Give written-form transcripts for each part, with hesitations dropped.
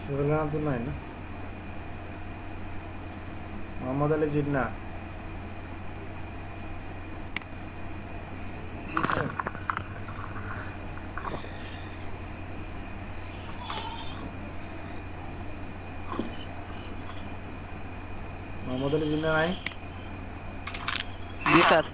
शिवलाना तो नहीं ना मोहम्मद अली जिन्ना मोहम्मद अली जिन्ना नहीं जी सर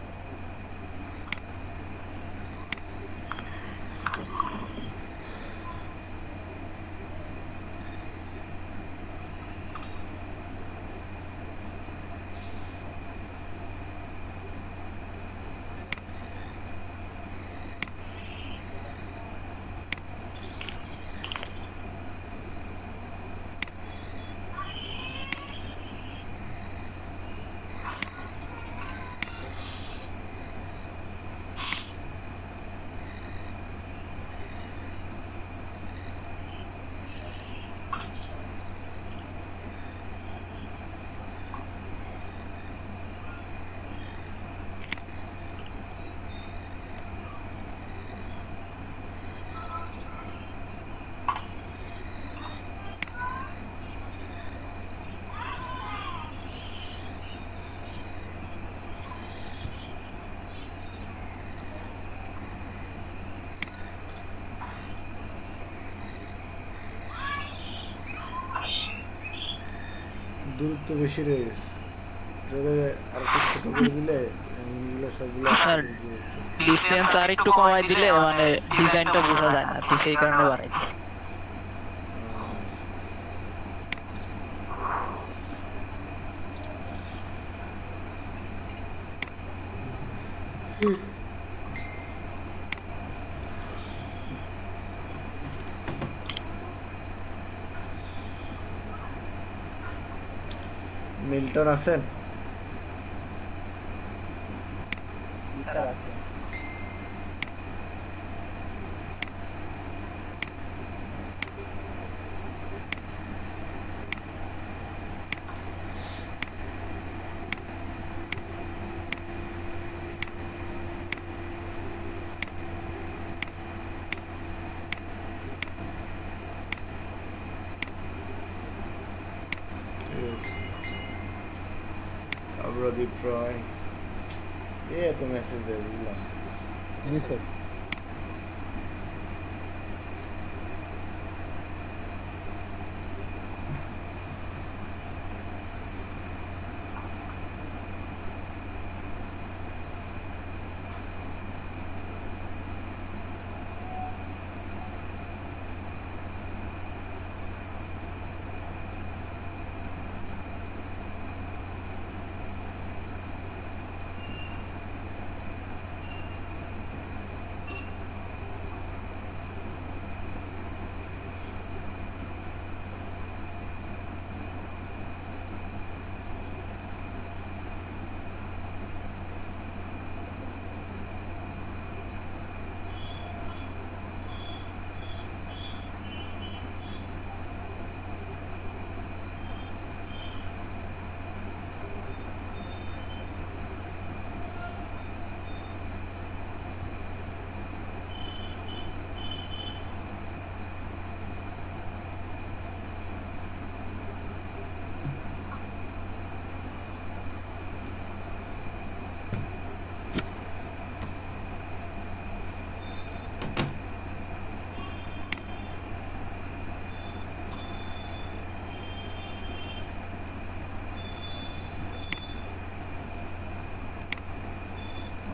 দূরত্ব বেশি রয়ে গেছে আর একটু ছোট করে দিলে এগুলো সবগুলো স্যার ডিসটেন্স আর একটু কমাই দিলে মানে ডিজাইনটা বোঝা যায় না তো সেই কারণে বাড়াই দিছি মিল্টন আছেন স্যার আছে अब्रोदीप रॉय ये तो मैसेज दे दिया जी सर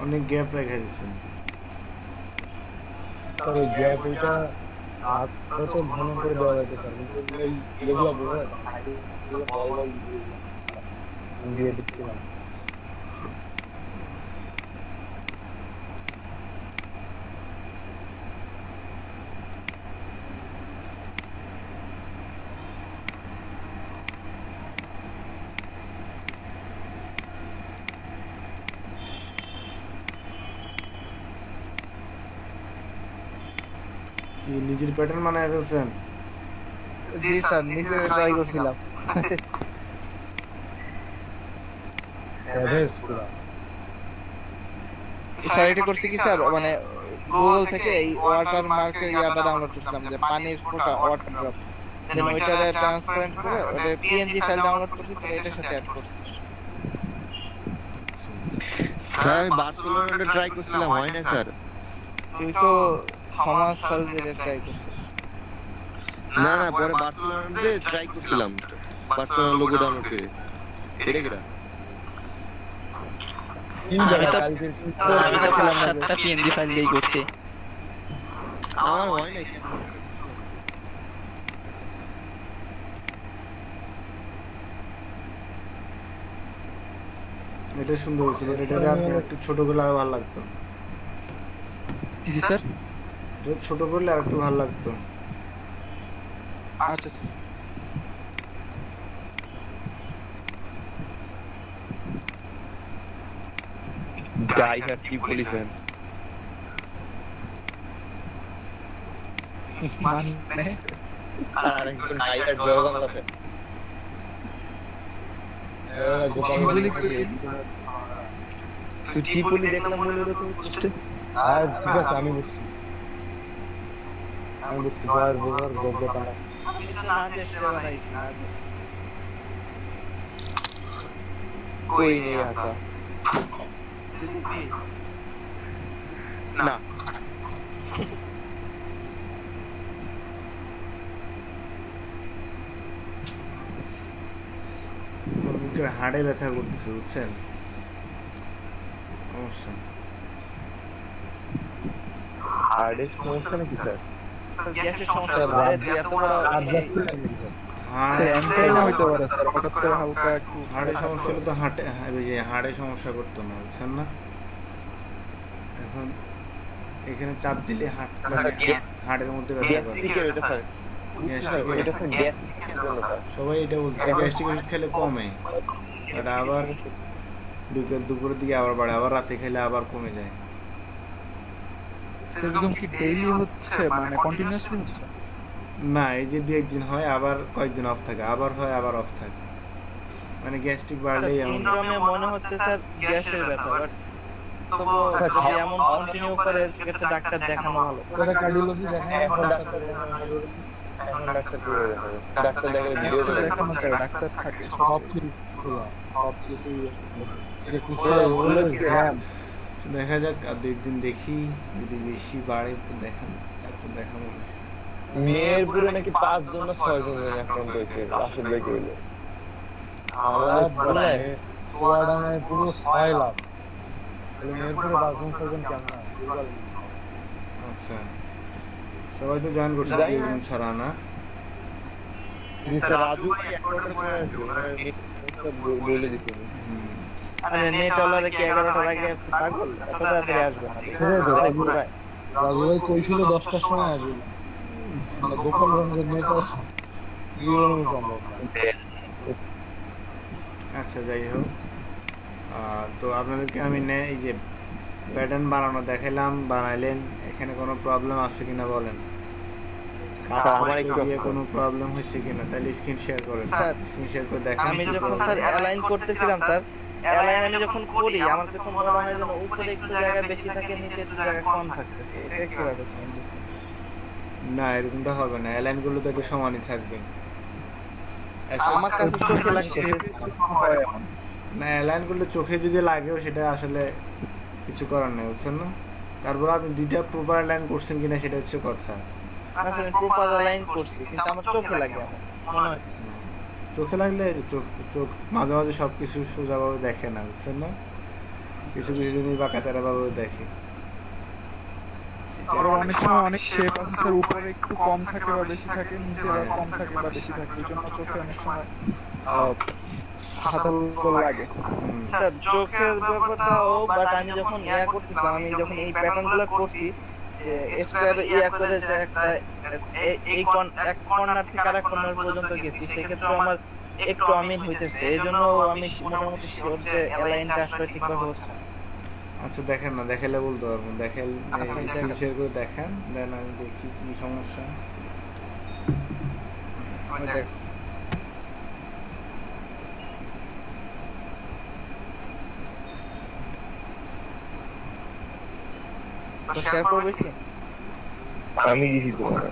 অনেক গ্যাপ রেখে দিচ্ছেন স্যার ওই গ্যাপ এটা আগে তো ঘন করে দেওয়া যাইতে স্যার কিন্তু এই এগুলো বোঝা যায় না সাইডে বল বল দিয়ে দিচ্ছিলাম কি নিজের প্যাটার্ন বানায় ফেলছেন? জি স্যার, নিচে ট্রাই করছিলাম। সেভেজ পুরা স্যার এটা করছি কি স্যার, মানে গুগল থেকে এই ওয়াটার মার্কের ইয়াটা ডাউনলোড করছিলাম, যে পানির ফোঁটা, ওয়াটার ড্রপ। দেন ওইটারে ট্রান্সপারেন্ট করে ওটা পিএনজি ফাইল ডাউনলোড করছি, পরে এটার সাথে অ্যাড করছি। স্যার আমি বার্সেলোনাতে ট্রাই করছিলাম, হয় না স্যার। তুই তো থমাস সালভেজের ট্রাই করছিস। না না, পরে বার্সেলোনাতে ট্রাই করছিলাম, বার্সেলোনা লোগো ডাউনলোড করে। এটা কিরা? আমি তো 5-7টা পিএনজি ফাইল দিয়েই করছি। আমার হয় না কেন? এটা সুন্দর হয়েছিল, এটাকে আপনি একটু ছোট করলে আরো ভালো লাগতো। জি স্যার। এটা ছোট করলে আর একটু ভালো লাগতো। আচ্ছা sir. Die hard Tripoli fan. মানে আর একজন die hard জয় বাংলা fan. তুই ট্রিপলি দেখলাম মনে হলো তো পোস্টে। আর ঠিক আছে, আমি বুঝছি জয়ের বোঝার যোগ্যতা না। আমি এটা না চেষ্টা বানাইছি না। কই নেই আসা না। মুখের হাড়ে ব্যথা করতেছে, বুঝছেন সমস্যা। হার্ডের সমস্যা নাকি স্যার? গ্যাসের সমস্যা, এত বড় হাড়ে সমস্যা হলে তো হাড়ে সমস্যা করতো না, বুঝছেন না? এখন এখানে চাপ দিলে হাড়ের মধ্যে ব্যথা করে। গ্যাস্ট্রিকের এটা স্যার, এটা স্যার গ্যাস্ট্রিকের জন্য স্যার। সবাই এটা বলছে গ্যাস্ট্রিক ওষুধ খেলে কমে, আর আবার দুপুরের দিকে আবার বাড়ে, আবার রাতে খেলে আবার কমে যায়। সেরকম কি ডেইলি হচ্ছে, মানে কন্টিনিউয়াসলি হচ্ছে? না, এই যে 2-1 দিন হয়, আবার কয়েকদিন অফ থাকে, আবার হয় আবার অফ থাকে, মানে গ্যাস্ট্রিক বাড়লেই এমন। সিনড্রোমে মনে হচ্ছে স্যার গ্যাসের ব্যথা, বাট তবু যদি এমন কন্টিনিউ করে সেক্ষেত্রে ডাক্তার দেখানো ভালো। ওটা কার্ডিওলজি দেখেন, এখন ডাক্তার করে দেখাবে। ডাক্তার দেখালে ভিডিও করে দেখানো যায়, ডাক্তার থাকে সব কিছু দেখা যাক, আর 2-1 দিন দেখি, যদি বেশি বাড়ে তো দেখাবো না। মেহেরপুরে নাকি 5 জন না 6 জন আক্রান্ত হয়েছে, রাশেদ ভাই কইলো। আমার বলে সোয়াডাঙ্গায় পুরো 6 লাখ, মেহেরপুরে 5 জন 6 জন কেমন? আচ্ছা, সবাই তো জয়েন করছে 2 জন ছাড়া না? রাজু ভাই 11টার সময় আসবে, বলে দিছে। মানে নেট ওলারে কি 11টার আগে পাগল, এত তাড়াতাড়ি আসবে না। রাজু ভাই কইছিল 10টার সময় আসবে, মানে গোপালগঞ্জের নেতা জীবনে সম্ভব না। আচ্ছা, যাই হোক, তো আপনাদেরকে আমি এই যে প্যাটার্ন বানানো দেখালাম, বানাইলেন, এখানে কোনো প্রবলেম আছে কিনা বলেন। আমার একটু কোনো প্রবলেম হচ্ছে কিনা তাহলে স্ক্রিন শেয়ার করেন, স্যার, স্ক্রিন শেয়ার করে দেখেন। আমি যখন স্যার অ্যালাইন করতেছিলাম স্যার, অ্যালাইন আমি যখন করি আমার কাছে মনে হয় যেন উপরে একটু জায়গা বেশি থাকে, নিচে একটু জায়গা কম থাকতেছে। এটা কি ব্যাপার? না, এরকমটা হবে না, অ্যালাইন গুলো তো একটু সমানই থাকবে। আমার কাছে চোখে লাগছে। না, অ্যালাইন গুলো চোখে যদি লাগেও সেটা আসলে কিছু করার নেই, বুঝছেন না? তারপর আপনি 2টা প্রপার অ্যালাইন করছেন কিনা সেটা হচ্ছে কথা। আসলে প্রপার অ্যালাইন করছি, কিন্তু আমার চোখে লাগে, আমার মনে হয় চোখে লাগলে চোখ মাঝে মাঝে সবকিছু সোজাভাবে দেখে না, বুঝছেন না? কিছু কিছু জিনিস বাঁকা তেরা ভাবে দেখে। আবার অনেক সময় অনেক শেপ আছে স্যার, উপরে একটু কম থাকে বা বেশি থাকে, নিচে বা কম থাকে বা বেশি থাকে, এই জন্য চোখে অনেক সময় হাতাল লাগে। স্যার চোখের ব্যাপারটাও, বাট আমি যখন করতেছিলাম, আমি যখন এই প্যাটার্ন গুলো করছি, স্কয়ার করে যে একটা এই এক কর্নার থেকে আরেক কর্নার পর্যন্ত গেছি, সেক্ষেত্রে আমার একটু অমিল হইতেছে। এই জন্য আমি মোটামুটি শিওর যে অ্যালাইনটা আসলে ঠিকভাবে হচ্ছে। আচ্ছা দেখেন না, দেখালে বলতে পারবো, দেখেন আচ্ছা, স্ক্রিন দেখান। শেয়ার করে দেখান, দেন আমি দেখি কি সমস্যা। আমি দেখ শেয়ার করবে কি? আমি দিছি তোমার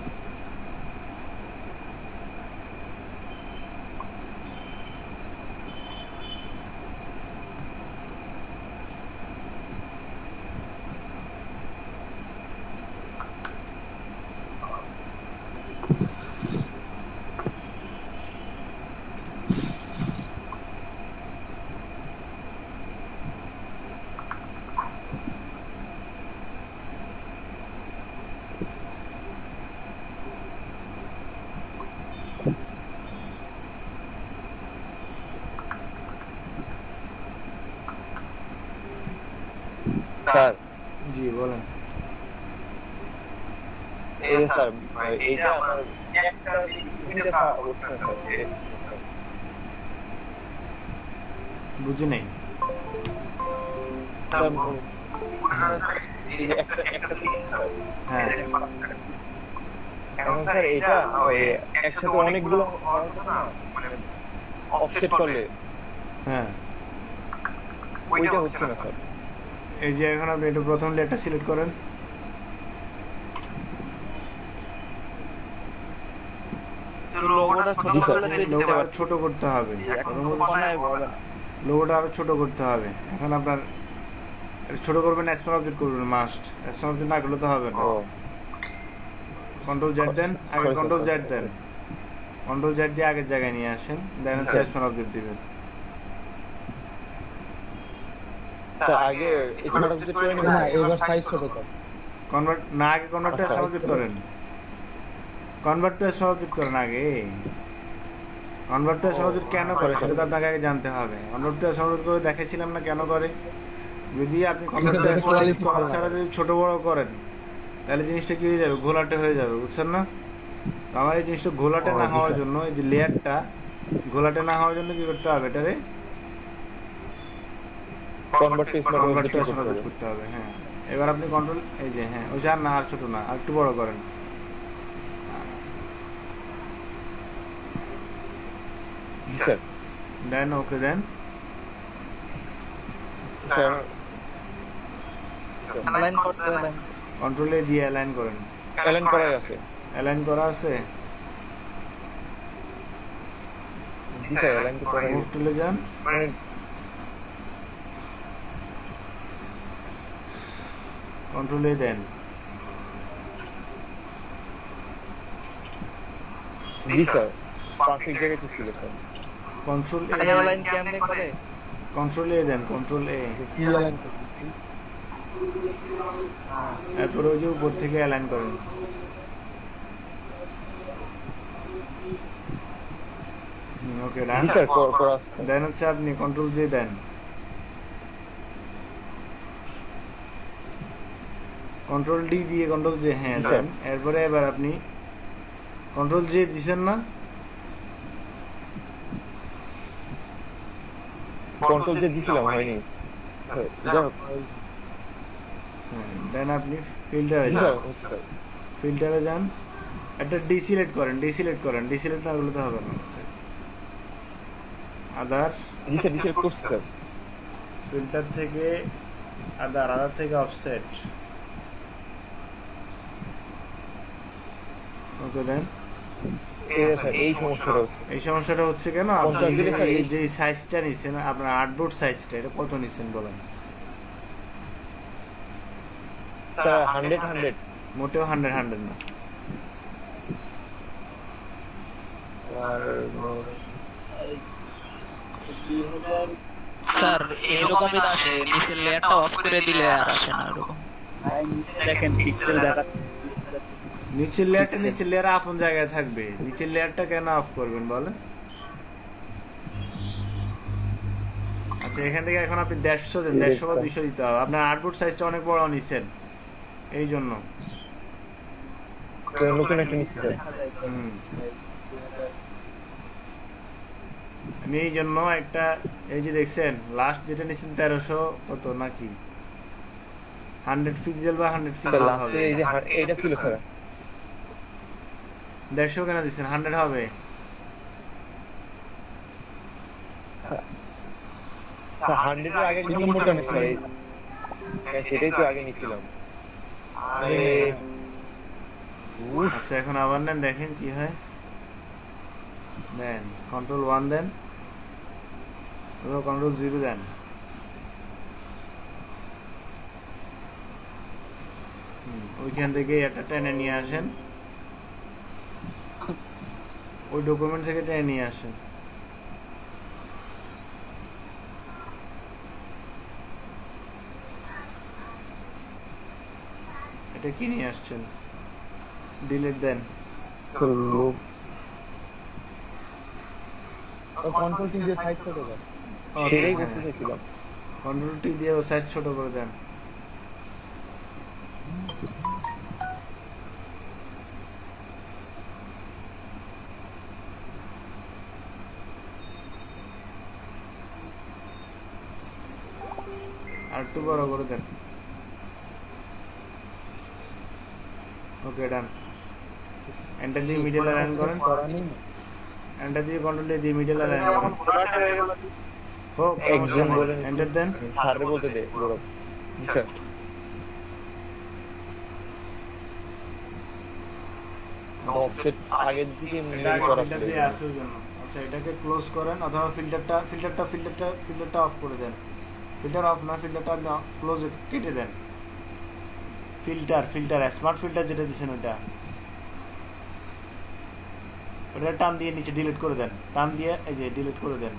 স্যার। জি বলেন। এই যে স্যার এইটা আমার একটা তিনটা অবস্থা স্যার। বুঝি নাই। এই যে একটা হ্যাঁ এখন স্যার এটা ওই একসাথে অনেকগুলো মানে অফসেট করলে হ্যাঁ, ওইটা হচ্ছে না স্যার। এই যে এখন আপনি এটা প্রথম লেয়ারটা সিলেক্ট করেন। লোগোটা ছোট জি, স্যার। করলে তুই দিতে লোগোটা পারবি। ছোট করতে হবে, এখন তো কোনায় হবে না। লোগোটা আরো ছোট করতে হবে। এখন আপনার এটা ছোট করবেন, স্মল অবজেক্ট করবেন মাস্ট। স্মল অবজেক্ট না করলে তো হবে না। ও কন্ট্রোল জেড দেন, আগে Sorry, control sir, Z sorry, দেন, কন্ট্রোল জেড দিয়ে আগের জায়গায় নিয়ে আসেন, দেন হচ্ছে Sir. স্মল অবজেক্ট দিবেন। স্যার আগে স্মার্ট অবজেক্ট করে নিবেন। না এবার সাইজ ছোট কর। কনভার্ট না, আগে কনভার্ট টু আচ্ছা, স্মল অবজেক্ট করেন, কনভার্ট টু স্মল অবজেক্ট করেন আগে। কনভার্ট টু স্মল অবজেক্ট কেন করে সেটা তো আপনাকে আগে জানতে হবে। কনভার্ট টু স্মল অবজেক্ট করে দেখাইছিলাম না কেন করে। যদি আপনি কনভার্ট টু স্মল অবজেক্ট করার ছাড়া যদি ছোট বড় করেন তাহলে জিনিসটা কি হয়ে যাবে, ঘোলাটে হয়ে যাবে, বুঝছেন না? তো আমার এই জিনিসটা ঘোলাটে না হওয়ার জন্য, এই যে লেয়ারটা ঘোলাটে না হওয়ার জন্য কি করতে হবে, এটারে convert to smart convert object to small object করতে হবে। হ্যাঁ, এবার আপনি কন্ট্রোল, এই যে হ্যাঁ, ওই যে আর না, আর ছোট না, আর একটু বড় করেন। জি স্যার। দেন ওকে দেন, স্যার অ্যালাইন করতে অ্যালাইন। কন্ট্রোলে দিয়ে অ্যালাইন করেন। অ্যালাইন করাই আছে। অ্যালাইন করা আছে, জি স্যার অ্যালাইন তো করাই মুভ টুলে যান, কন্ট্রোলে দেন, জি স্যার পারফেক্ট জায়গায় তো ছিল স্যার। কন্ট্রোল এ, অ্যালাইন কেমনে করে? কন্ট্রোল এ দেন, কন্ট্রোল এ, কি অ্যালাইন তারপরে ওই যে উপর থেকে অ্যালাইন করেন। ওকে ডান। জি স্যার করা আছে। দেন হচ্ছে আপনি কন্ট্রোল জে দেন, কন্ট্রোল ডি দিয়ে কন্ট্রোল জে, হ্যাঁ জি, স্যার। দেন। এরপরে এবার আপনি কন্ট্রোল জে দিছেন না, কন্ট্রোল যে দিছিলাম হয়নি। যাই হোক, দেন আপনি ফিল্টারে জি যান, স্যার হচ্ছে স্যার। ফিল্টারে যান, একটা ডিসিলেক্ট করেন, ডিসিলেক্ট করেন, ডিসিলেক্ট না করলে তো হবে না। আদার, জি স্যার ডিসাইড করছি স্যার। ফিল্টার থেকে আদার, আদার থেকে অফসেট, ওকে দেন। এই যে স্যার এই সমস্যাটা হচ্ছে। এই সমস্যাটা হচ্ছে কেন, আপনি পঞ্চাশ দিলে স্যার এই যে সাইজটা নিচ্ছেন, আপনার আর্টবোর্ড সাইজটা এটা কত নিচ্ছেন বলেন? স্যার 100 মোটেও 100 না। আর স্যার এরকমই তো আসে, নিচের লেয়ারটা অফ করে দিলে আর আসে না এরকম। দেখেন পিক্সেল দেখাচ্ছে। নিচের লেয়ার আপন জায়গায় থাকবে, নিচের লেয়ারটা কেন অফ করবেন বলেন? আচ্ছা এখান থেকে এখন আপনি 150 দেন, 150 বা 200 দিতে হবে। আপনার আর্টবোর্ড সাইজটা অনেক বড় নিচ্ছেন এই জন্য। নতুন একটা নিচ্ছি স্যার। আমি এই জন্য একটা, এই যে দেখছেন লাস্ট যেটা নিচ্ছেন 1300 কত নাকি 100 পিক্সেল বা 100 স্যার পিক্সেল লাস্টে হবে। এই যে এইটা ছিল স্যার 150 কেন দিচ্ছেন? 100 হবে। স্যার 100 এর আগে কিন্তু মোটা নেই স্যার হ্যাঁ সেটাই তো আগে নিছিলাম আরে আচ্ছা এখন আবার নেন, দেখেন কি হয়। দেন কন্ট্রোল 1 দেন, কন্ট্রোল 0 দেন। ওইখান থেকে একটা টেনে নিয়ে আসেন, ওই ডকুমেন্ট থেকে টেনে নিয়ে আসেন। এটা কি নিয়ে আসছেন? ডিলিট দেন। কন্ট্রোল টি দিয়ে সাইজ ছোট কর ও, সেটাই হ্যাঁ। করতে চাইছিলাম কন্ট্রোল টি দিয়ে সাইজ ছোট করে দেন। আর একটু বড় করে দেন। ওকে ডান। এন্টার দিয়ে মিডল অ্যালাইন করেন, করা নেই এন্টার দিয়ে কন্ট্রোল দিয়ে মিডল অ্যালাইন করেন। হোক একজন বলেন এন্টার দেন। স্যারে বলতে দে বড় জি স্যার অফসেট আগের দিকে এটা মেল করা ফিল্টার ছিল দিয়ে আসে ওই জন্য। আচ্ছা এটাকে ক্লোজ করেন অথবা ফিল্টারটা অফ করে দেন। ফিল্টার অফ না, ফিল্টারটা আপনি ক্লোজ কেটে দেন। ফিল্টার স্মার্ট ফিল্টার যেটা দিচ্ছেন ওটা টান দিয়ে নিচে ডিলিট করে দেন। টান দিয়ে এই যে ডিলিট করে দেন।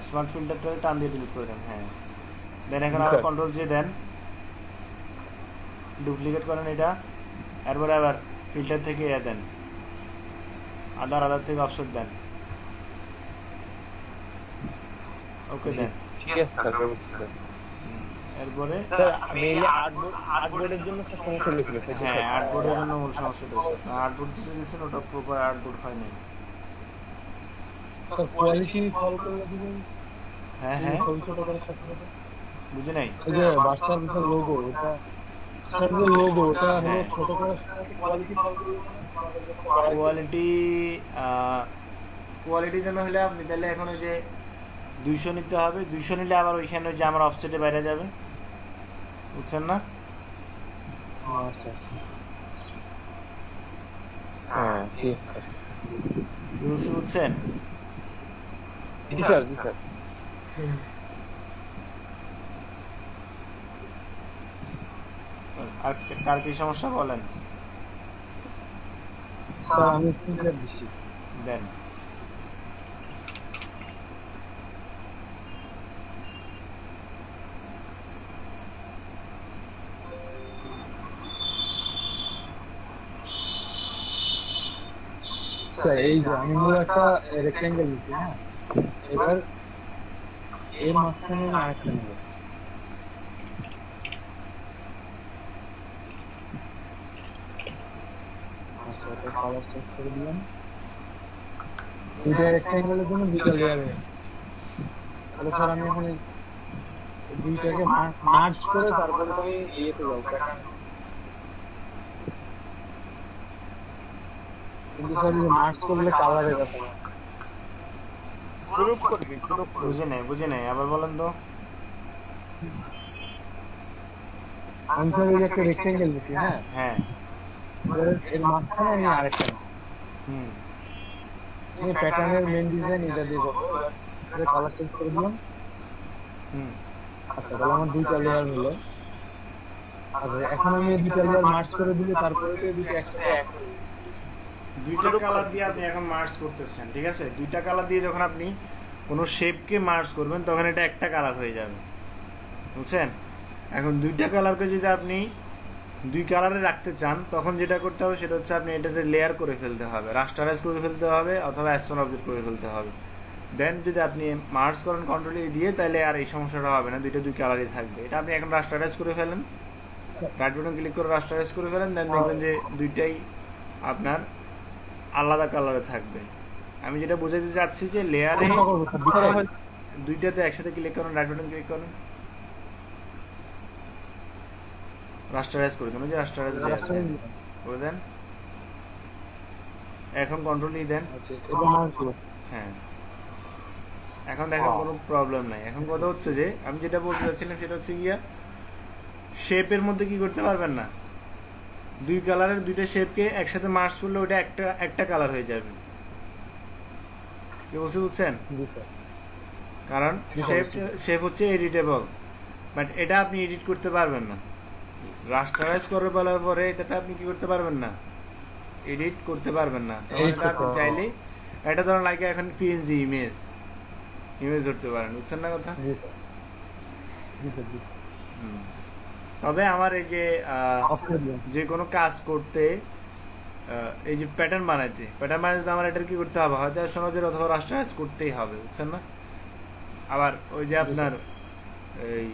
স্মার্ট ফিল্টারটা টান দিয়ে ডিলিট করে দেন। হ্যাঁ দেন এখন আবার কন্ট্রোল জে দেন, ডুপ্লিকেট করেন এটা। এরপরে আবার ফিল্টার থেকে দেন, আদার থেকে অফসেট দেন। ওকে দেন। ঠিক আছে স্যার স্যার এরপরে স্যার মেইলে আর্টবোর্ডের জন্য স্যার সমস্যা হয়েছিল স্যার হ্যাঁ আর্টবোর্ডের জন্য মূল সমস্যাটা হচ্ছে আর্টবোর্ড দিতে দিচ্ছেন, ওটা প্রপার আর্টবোর্ড হয় নাই। স্যার কোয়ালিটি ফলো করে দিবেন হ্যাঁ হ্যাঁ ছবি ছোট করে সাথে বুঝে নাই। এই যে বার্সার ভিতর লোগো ওটা স্যার যে লোগো ওটা হলো হ্যাঁ। ছোট করে কোয়ালিটি ফলো করে কোয়ালিটি যেন হলে আপনি তাহলে এখন ওই যে 200 নিতে হবে। 200 নিলে আবার ওইখানে ওই যে আমার অফসেটে বাইরে যাবে, বুঝছেন না? আচ্ছা হ্যাঁ ঠিক আছে রুলস বুঝছেন? জি স্যার জি স্যার আর কার কি সমস্যা বলেন, স্যার আমি স্ক্রিন শেয়ার দিচ্ছি দেন। স্যার এই যে আমি মূল একটা রেক্ট্যাঙ্গেল দিচ্ছি হ্যাঁ এবার এর মাঝখানে আমি আরেকটা নেব আচ্ছা এটা কালার চেক করে দিলাম দুইটা রেক্ট্যাঙ্গেলের জন্য দুইটা লেয়ার তাহলে স্যার আমি এখন এই দুইটাকে মার্জ করে তারপরে তো আমি ইয়েতে যাবো কিন্তু স্যার মার্জ করলে কালারের ব্যাপার গ্রুপ করবি গ্রুপ বুঝে নাই আবার বলেন তো। আমি স্যার এই যে একটা রেক্ট্যাঙ্গেল দিচ্ছি হ্যাঁ হ্যাঁ এর মাঝখানে আমি আরেকটা নেব হুম এই প্যাটার্নের মেইন ডিজাইন এটা দিয়ে করব এটা কালার চেঞ্জ করে দিলাম হুম আচ্ছা তাহলে আমার দুইটা লেয়ার হলো আচ্ছা এখন আমি এই দুইটা লেয়ার মার্জ করে দিলে তারপরে তো এই দুটো একসাথে এক হয়ে যাবে। দুইটা কালার দিয়ে আপনি এখন মার্জ করতেছেন, ঠিক আছে? দুইটা কালার দিয়ে যখন আপনি কোনো শেপকে মার্জ করবেন তখন এটা একটা কালার হয়ে যাবে, বুঝছেন? এখন দুইটা কালারকে যদি আপনি দুই কালারে রাখতে চান তখন যেটা করতে হবে সেটা হচ্ছে আপনি এটাতে লেয়ার করে ফেলতে হবে, রাস্টারাইজ করে ফেলতে হবে অথবা অ্যাসপেক্ট অবজেক্ট করে ফেলতে হবে। দেন যদি আপনি মার্জ করেন কন্ট্রোল দিয়ে তাহলে আর এই সমস্যাটা হবে না, দুইটা দুই কালারই থাকবে। এটা আপনি এখন রাস্টারাইজ করে ফেলেন, রাইট বাটন ক্লিক করে রাস্টারাইজ করে ফেলেন, দেন দেখবেন যে দুইটাই আপনার আলাদা কালারে থাকবে। আমি যেটা বোঝাতে চাচ্ছি যে লেয়ারে দুইটাতে একসাথে ক্লিক করুন, রাইট বাটন ক্লিক করুন, রাস্টারাইজ করে দেন, ওই যে রাস্টারাইজ করে দেন, এখন কন্ট্রোল ই দেন। এটা মার্ক করো। হ্যাঁ, এখন দেখেন কোনো প্রবলেম নাই। এখন কথা হচ্ছে যে আমি যেটা বলতে চাচ্ছিলাম সেটা হচ্ছে গিয়া শেপের মধ্যে কি করতে পারবেন না, দুই কালারের দুইটা শেপকে একসাথে মার্চ করলে ওটা একটা কালার হয়ে যাবে। কি বলছি বুঝছেন? জি স্যার। কারণ শেপ হচ্ছে এডিটেবল, বাট এটা আপনি এডিট করতে পারবেন না। রাস্টারাইজ করে বলার পরে এটাতে আপনি কি করতে পারবেন না, এডিট করতে পারবেন না। তখন এটা আপনি চাইলে এটা ধরুন লাইক এখন পিএনজি ইমেজ ধরতে পারেন, বুঝছেন না কথা? জি স্যার। জি স্যার, জি স্যার। তবে আমার এই যে অফ করে দিন। যে কোনো কাজ করতে এই যে প্যাটার্ন বানাইতে আমার এটার কি করতে হবে, হয়তো সমাজের অথবা রাস্টারাইজ করতেই হবে, বুঝছেন না? আবার ওই যে আপনার এই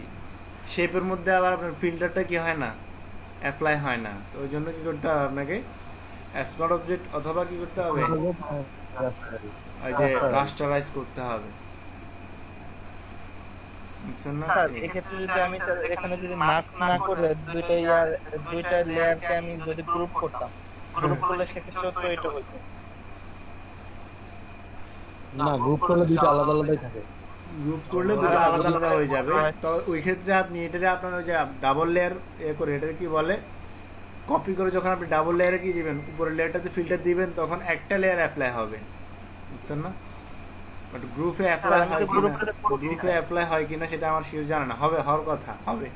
শেপের মধ্যে আবার আপনার ফিল্টারটা কি হয় না, অ্যাপ্লাই হয় না। তো ওই জন্য কি করতে হবে আপনাকে, স্মার্ট অবজেক্ট অথবা কি করতে হবে, ওই যে রাস্টারাইজ করতে হবে, বুঝছেন না? স্যার এক্ষেত্রে যদি আমি স্যার এখানে যদি মাস্ক না করে দুইটা লেয়ারকে আমি যদি গ্রুপ করতাম, গ্রুপ করলে সেক্ষেত্রে তো এটা হইতো না, গ্রুপ করলে দুইটা আলাদা আলাদাই থাকে। গ্রুপ করলে দুটো আলাদা আলাদা হয়ে যাবে। তো ওই ক্ষেত্রে আপনি এটারে আপনার ওই যে ডাবল লেয়ার করে এটাকে কি বলে, কপি করে যখন আপনি ডাবল লেয়ারে কি দিবেন, উপরের লেয়ারটাতে ফিল্টার দিবেন, তখন একটা লেয়ার অ্যাপ্লাই হবে, বুঝছেন না? বাট গ্রুপে অ্যাপ্লাই হয় কিনা, গ্রুপে অ্যাপ্লাই হয় কিনা সেটা আমার শিওর জানা না। হবে, হওয়ার কথা, হবে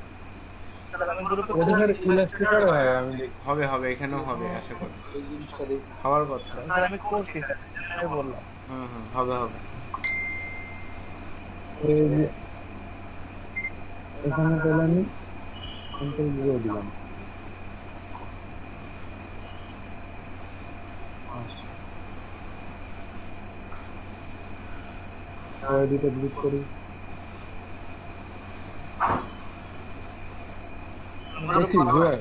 আমি গ্রুপে ওটা স্যার ইলাস্ট্রেটরে হয়, আমি দেখছি। হবে এখানেও হবে, আশা করি এই জিনিসটা দেখি। হওয়ার কথা। স্যার আমি করছি স্যার, আমি বললাম হবে। এই যে এখানে তাহলে আমি কন্ট্রোল দিয়ে দিলাম। দুটো গ্রুপ করি। দেখছি জুয়ার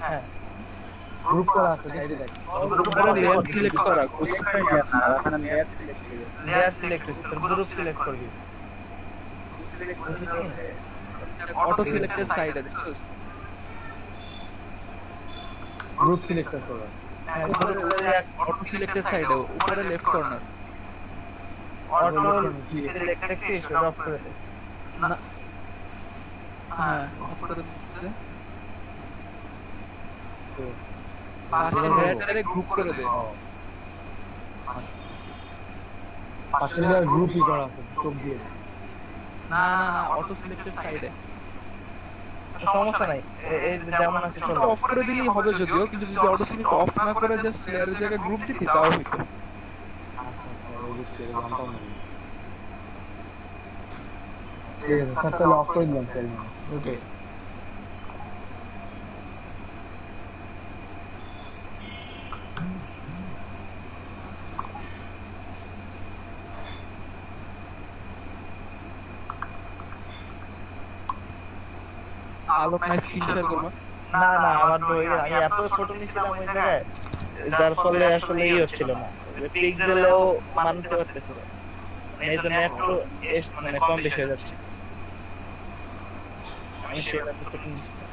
হ্যাঁ গ্রুপ করা আছে, দেখছি দেখ। উপরে লেয়ার সিলেক্ট করা, কোথায় গেল না ওখানে লেয়ার সিলেক্ট হয়ে গেছে। লেয়ার সিলেক্ট হয়েছে, গ্রুপ সিলেক্ট করবি। অটো সিলেক্টেড সাইডে দেখছস? গ্রুপ সিলেক্টর করা। হ্যাঁ উপরে অটো সিলেক্টেড সাইডে উপরে লেফট কর্নার। অটো সিলেক্ট দেখছিস, ওটা অফ করে দে। না, হ্যাঁ অফ করে দে। পাশে লেয়ারটারে গ্রুপ করে দে। পাশে গ্রুপই করা আছে, চোখ দিয়ে। না, অটো সিলেক্টেড সাইডে। সমস্যা নাই, এই যেমন আছে চলো। অফ করে দিলেই হবে যদিও, কিন্তু যদি অটো সিলেক্ট অফ না করে জাস্ট লেয়ারের জায়গায় গ্রুপ দিতি তাও হইতো। আচ্ছা, ওই বুঝছি, এটা জানতাম না। ঠিক আছে স্যার, তাহলে অফ করে দিলাম স্যার। ওকে, আলোক নাই স্ক্রিন শেয়ার করবা। না আমার তো আমি এত ছোট নিছিলাম ওই জায়গায়, যার ফলে আসলে এই হচ্ছিল না, পিক্সেলেও মানতে পারতেছিল না, এই জন্য একটু মানে কম বেশি হয়ে যাচ্ছে। আমি সেটা তো ছোট নিছিলাম,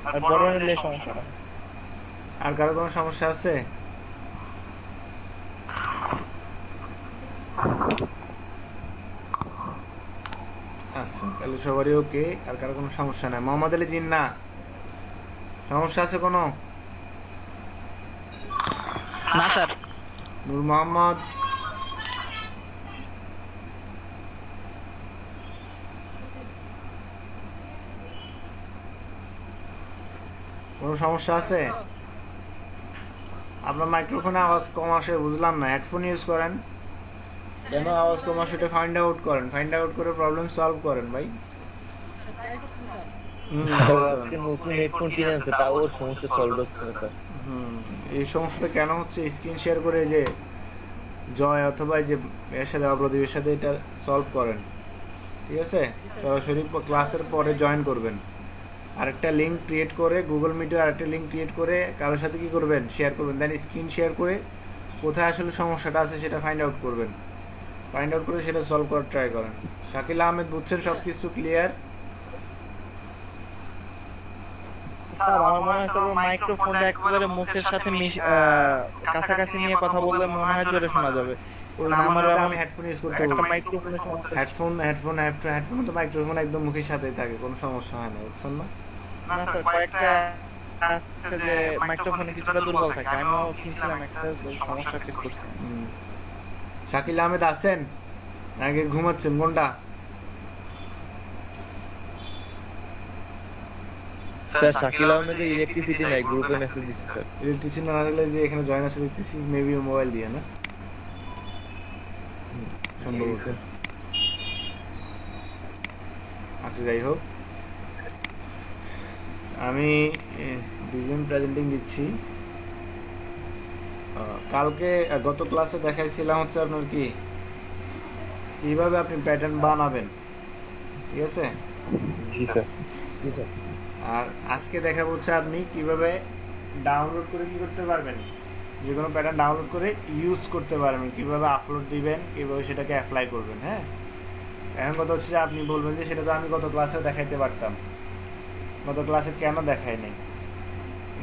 আর বড় নিলে সমস্যা না। আর কারো কোনো সমস্যা আছে? আচ্ছা, তাহলে সবারই ওকে, আর কারো কোনো সমস্যা নাই। মোহাম্মদ আলী জিন্না, সমস্যা আছে কোনো? না স্যার। নূর মোহাম্মদ, কোনো সমস্যা আছে? আপনার মাইক্রোফোনে আওয়াজ কম আসে, বুঝলাম না। হেডফোন ইউজ করেন, কেন আওয়াজ কম আসে এটা ফাইন্ড আউট করেন, করে প্রবলেম সলভ করেন ভাই। নতুন হেডফোন কিনে আনছে, তাও ওর সমস্যা সলভ হচ্ছে না স্যার। এই সমস্যাটা কেন হচ্ছে, স্ক্রিন শেয়ার করে যে জয় অথবা যে এর সাথে অপ্রদীপের সাথে এটা সলভ করেন, ঠিক আছে? সরাসরি ক্লাসের পরে জয়েন করবেন, আরেকটা লিঙ্ক ক্রিয়েট করে গুগল মিটের আরেকটা লিঙ্ক ক্রিয়েট করে কারোর সাথে কি করবেন, শেয়ার করবেন, দেন স্ক্রিন শেয়ার করে কোথায় আসলে সমস্যাটা আছে সেটা ফাইন্ড আউট করবেন, ফাইন্ড আউট করে সেটা সলভ করার ট্রাই করেন। শাকিল আহমেদ, বুঝছেন সব কিছু ক্লিয়ার? স্যার আমার মনে হয় স্যার মাইক্রোফোনটা একেবারে মুখের সাথে কাছাকাছি নিয়ে কথা বললে মনে হয় জোরে শোনা যাবে। আমার আমি হেডফোন ইউজ করতে একটা বলছি। মাইক্রোফোনের সমস্যা। হেডফোন তো মাইক্রোফোন একদম মুখের সাথেই থাকে, কোনো সমস্যা হয় না, বুঝছেন না? না স্যার কয়েকটা আছে যে মাইক্রোফোনে কিছুটা দুর্বল থাকে, আমিও কিনছিলাম একটা সমস্যা ফেস করছি। শাকিল আহমেদ আছেন নাকি ঘুমাচ্ছেন, কোনটা? স্যার শাকিল আহমেদের ইলেকট্রিসিটি নাই, গ্রুপে মেসেজ দিছে স্যার। ইলেকট্রিসিটি না থাকলে যে এখানে জয়েন আছে দেখতেছি, মেবি মোবাইল দিয়ে না সম্ভবত। আচ্ছা যাই হোক, আমি ডিজাইন প্রেজেন্টিং দিচ্ছি। কালকে গত ক্লাসে দেখাইছিলাম হচ্ছে আপনার কি কিভাবে আপনি প্যাটার্ন বানাবেন, ঠিক আছে? জি স্যার। জি স্যার। আর আজকে দেখাবো হচ্ছে আপনি কিভাবে ডাউনলোড করে কি করতে পারবেন, যে কোনো প্যাটার্ন ডাউনলোড করে ইউজ করতে পারবেন, কিভাবে আপলোড দিবেন, কিভাবে সেটাকে অ্যাপ্লাই করবেন। হ্যাঁ, এখন কথা হচ্ছে যে আপনি বলবেন যে সেটা তো আমি গত ক্লাসে দেখাইতে পারতাম, গত ক্লাসে কেন দেখাই নাই?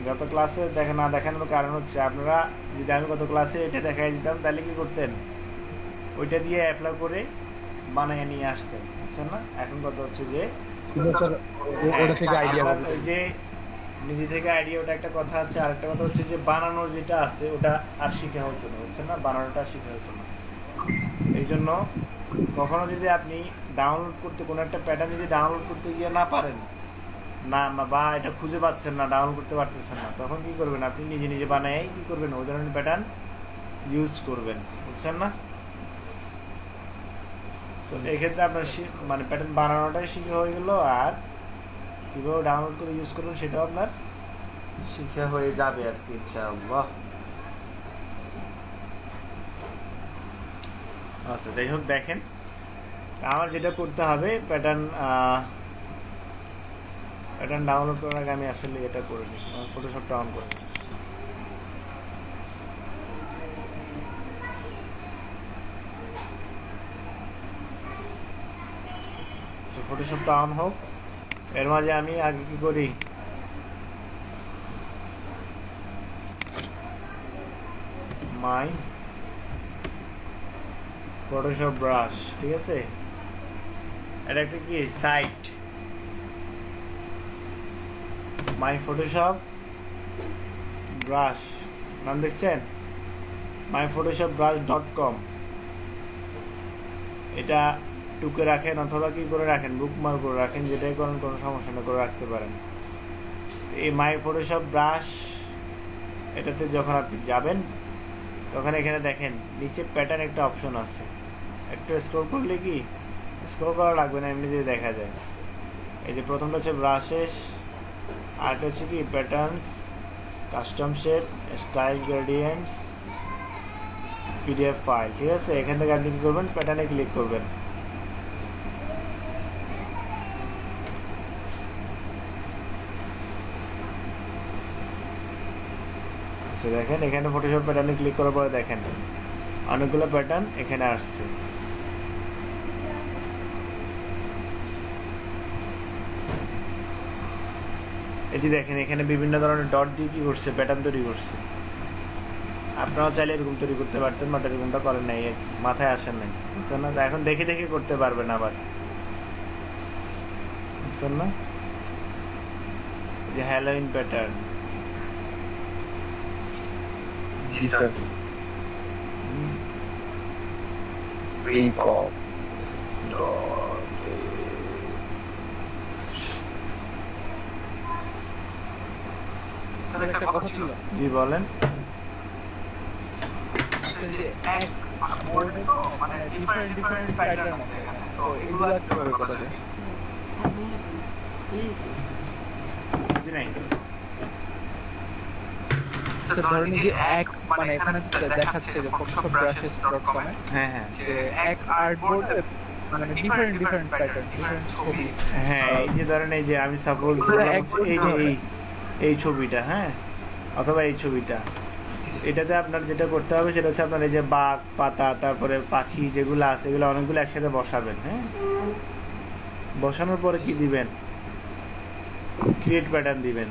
গত ক্লাসে না দেখানোর কারণ হচ্ছে আপনারা যদি আমি গত ক্লাসে এটা দেখাই দিতাম তাহলে কি করতেন, ওইটা দিয়ে অ্যাপ্লাই করে বানিয়ে নিয়ে আসতেন, বুঝছেন না? এখন কথা হচ্ছে যে কিন্তু স্যার ওটা থেকে আইডিয়া আপনার পাবো। ওই যে নিজে থেকে আইডিয়া, ওটা একটা কথা আছে। আরেকটা কথা হচ্ছে যে বানানোর যেটা আছে ওটা আর শিখা হতো না, বুঝছেন না? বানানোটা শিখা হতো না। এই জন্য কখনো যদি আপনি ডাউনলোড করতে, কোনো একটা প্যাটার্ন যদি ডাউনলোড করতে গিয়ে না পারেন না, বা এটা খুঁজে পাচ্ছেন না, ডাউনলোড করতে পারতেছেন না, তখন কি করবেন, আপনি নিজে নিজে বানায় কি করবেন, ওই ধরনের প্যাটার্ন ইউজ করবেন, বুঝছেন না? এই ক্ষেত্রে আপনার মানে প্যাটার্ন বানানোটাই শিখা হয়ে গেল, আর কীভাবে ডাউনলোড করে ইউজ করবেন সেটাও আপনার শিখা হয়ে যাবে আজকে ইনশাআল্লাহ। আচ্ছা যাই হোক, দেখেন আমার যেটা করতে হবে, প্যাটার্ন ডাউনলোড করার আগে আমি আসলে এটা করে নিই, আমার ফটোশপটা অন করে নিই। ফটোশপটা অন হোক, এর মাঝে আমি আগে কি করি, মাই ফটোশপ ব্রাশ, ঠিক আছে? এটা একটা কি সাইট, মাই ফটোশপ ব্রাশ নাম দেখছেন, myphotoshopbrush.com। এটা টুকে রাখেন অথবা কি করে রাখেন, বুকমার্ক করে রাখেন, যেটাই করেন কোনো সমস্যা না, করে রাখতে পারেন। এই মাই ফটোশপ ব্রাশ এটাতে যখন আপনি যাবেন তখন এখানে দেখেন নিচে প্যাটার্ন একটা অপশন আছে, একটু স্ক্রল করলে কি, স্ক্রল করা লাগবে না, এমনি দিয়ে দেখা যায়। এই যে প্রথমটা হচ্ছে ব্রাশেস, আরেকটা হচ্ছে কি patterns, custom shade, style gradients, PDF file, ঠিক আছে? এখান থেকে আপনি কি করবেন, প্যাটার্নে ক্লিক করবেন। দেখেন এখানে ফটোশপ প্যাটার্নে ক্লিক করার পরে দেখেন অনেকগুলো প্যাটার্ন এখানে আসছে। এটি দেখেন এখানে বিভিন্ন ধরনের ডট দিয়ে কি করছে, প্যাটার্ন তৈরি করছে। আপনারাও চাইলে এরকম তৈরি করতে পারতেন, বাট এরকমটা করেন নাই, মাথায় আসেন নাই, বুঝছেন না? এখন দেখে দেখে করতে পারবেন আবার, বুঝছেন না? যে হ্যালোইন প্যাটার্ন, জি স্যার। স্যার একটা কথা ছিল, জি বলেন। যে এক বোর্ডে মানে ডিফারেন্ট প্যাটার্ন আছে, তো এগুলা কিভাবে করা যায়? জি নাই, স্যার ধরেন যে এক মানে এখানে যেটা দেখাচ্ছে যে photoshopbrushes.com এ হ্যাঁ হ্যাঁ যে এক আর্টবোর্ডে মানে ডিফারেন্ট প্যাটার্ন, ডিফারেন্ট ছবি। হ্যাঁ, এই যে ধরেন এই যে আমি সাপোজ এই যে এই ছবিটা, হ্যাঁ, অথবা এই ছবিটা, এটাতে আপনার যেটা করতে হবে সেটা হচ্ছে আপনার এই যে বাঘ, পাতা, তারপরে পাখি যেগুলো আছে এগুলো অনেকগুলো একসাথে বসাবেন। হ্যাঁ, বসানোর পরে কি দিবেন, ক্রিয়েট প্যাটার্ন দিবেন।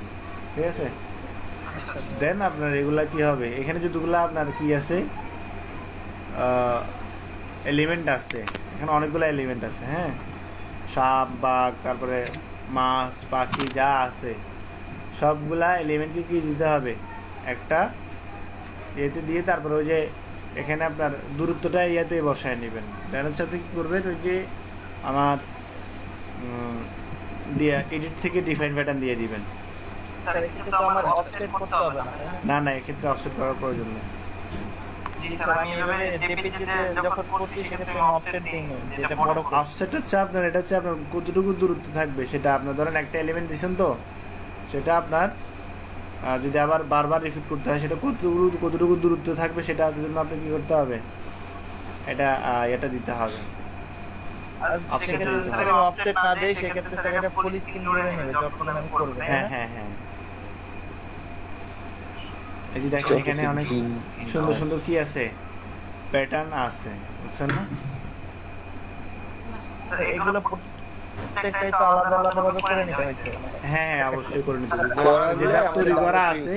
ঠিক আছে? দেন আপনার এগুলা কি হবে, এখানে যতগুলা আপনার কি আছে এলিমেন্ট আছে, এখানে অনেকগুলো এলিমেন্ট আছে, হ্যাঁ, সাপ বাঘ তারপরে মাছ পাখি যা আছে সবগুলা এলিমেন্টকে কি দিতে হবে, একটা ইয়েতে দিয়ে তারপরে ওই যে এখানে আপনার দূরত্বটা ইয়েতে বসায় নেবেন। দেন হচ্ছে আপনি কী করবেন, ওই যে আমার দিয়ে এডিট থেকে ডিফাইন প্যাটার্ন দিয়ে দিবেন। স্যার এক্ষেত্রে তো আমার অফসেট করতে হবে না, তাই না? না এক্ষেত্রে অফসেট করার প্রয়োজন নেই। জি স্যার, আমি এভাবে জেপিজিতে যখন করছি সেক্ষেত্রে আমি অফসেট দিই না, যেটা বড় করে। অফসেট হচ্ছে আপনার, এটা হচ্ছে আপনার কতটুকু দূরত্ব থাকবে সেটা আপনার, ধরেন একটা এলিমেন্ট দিচ্ছেন তো সেটা আপনার যদি আবার বারবার রিপিট করতে হয় সেটা কতটুকু দূরত্ব থাকবে সেটার জন্য আপনি কী করতে হবে, এটা দিতে হবে। আর সেক্ষেত্রে যদি স্যার আমি অফসেট না দেই সেক্ষেত্রে স্যার এটা ফুল স্ক্রিন ধরে নেবে যখন আমি করব। হ্যাঁ এই যে দেখেন এখানে অনেক সুন্দর সুন্দর কি আছে, প্যাটার্ন আছে, বুঝছেন না? স্যার এগুলো প্রত্যেকটাই তো আলাদা আলাদা ভাবে করে নিতে হয়েছে। হ্যাঁ অবশ্যই করে নিতে হবে। যেটা তৈরি করা আছে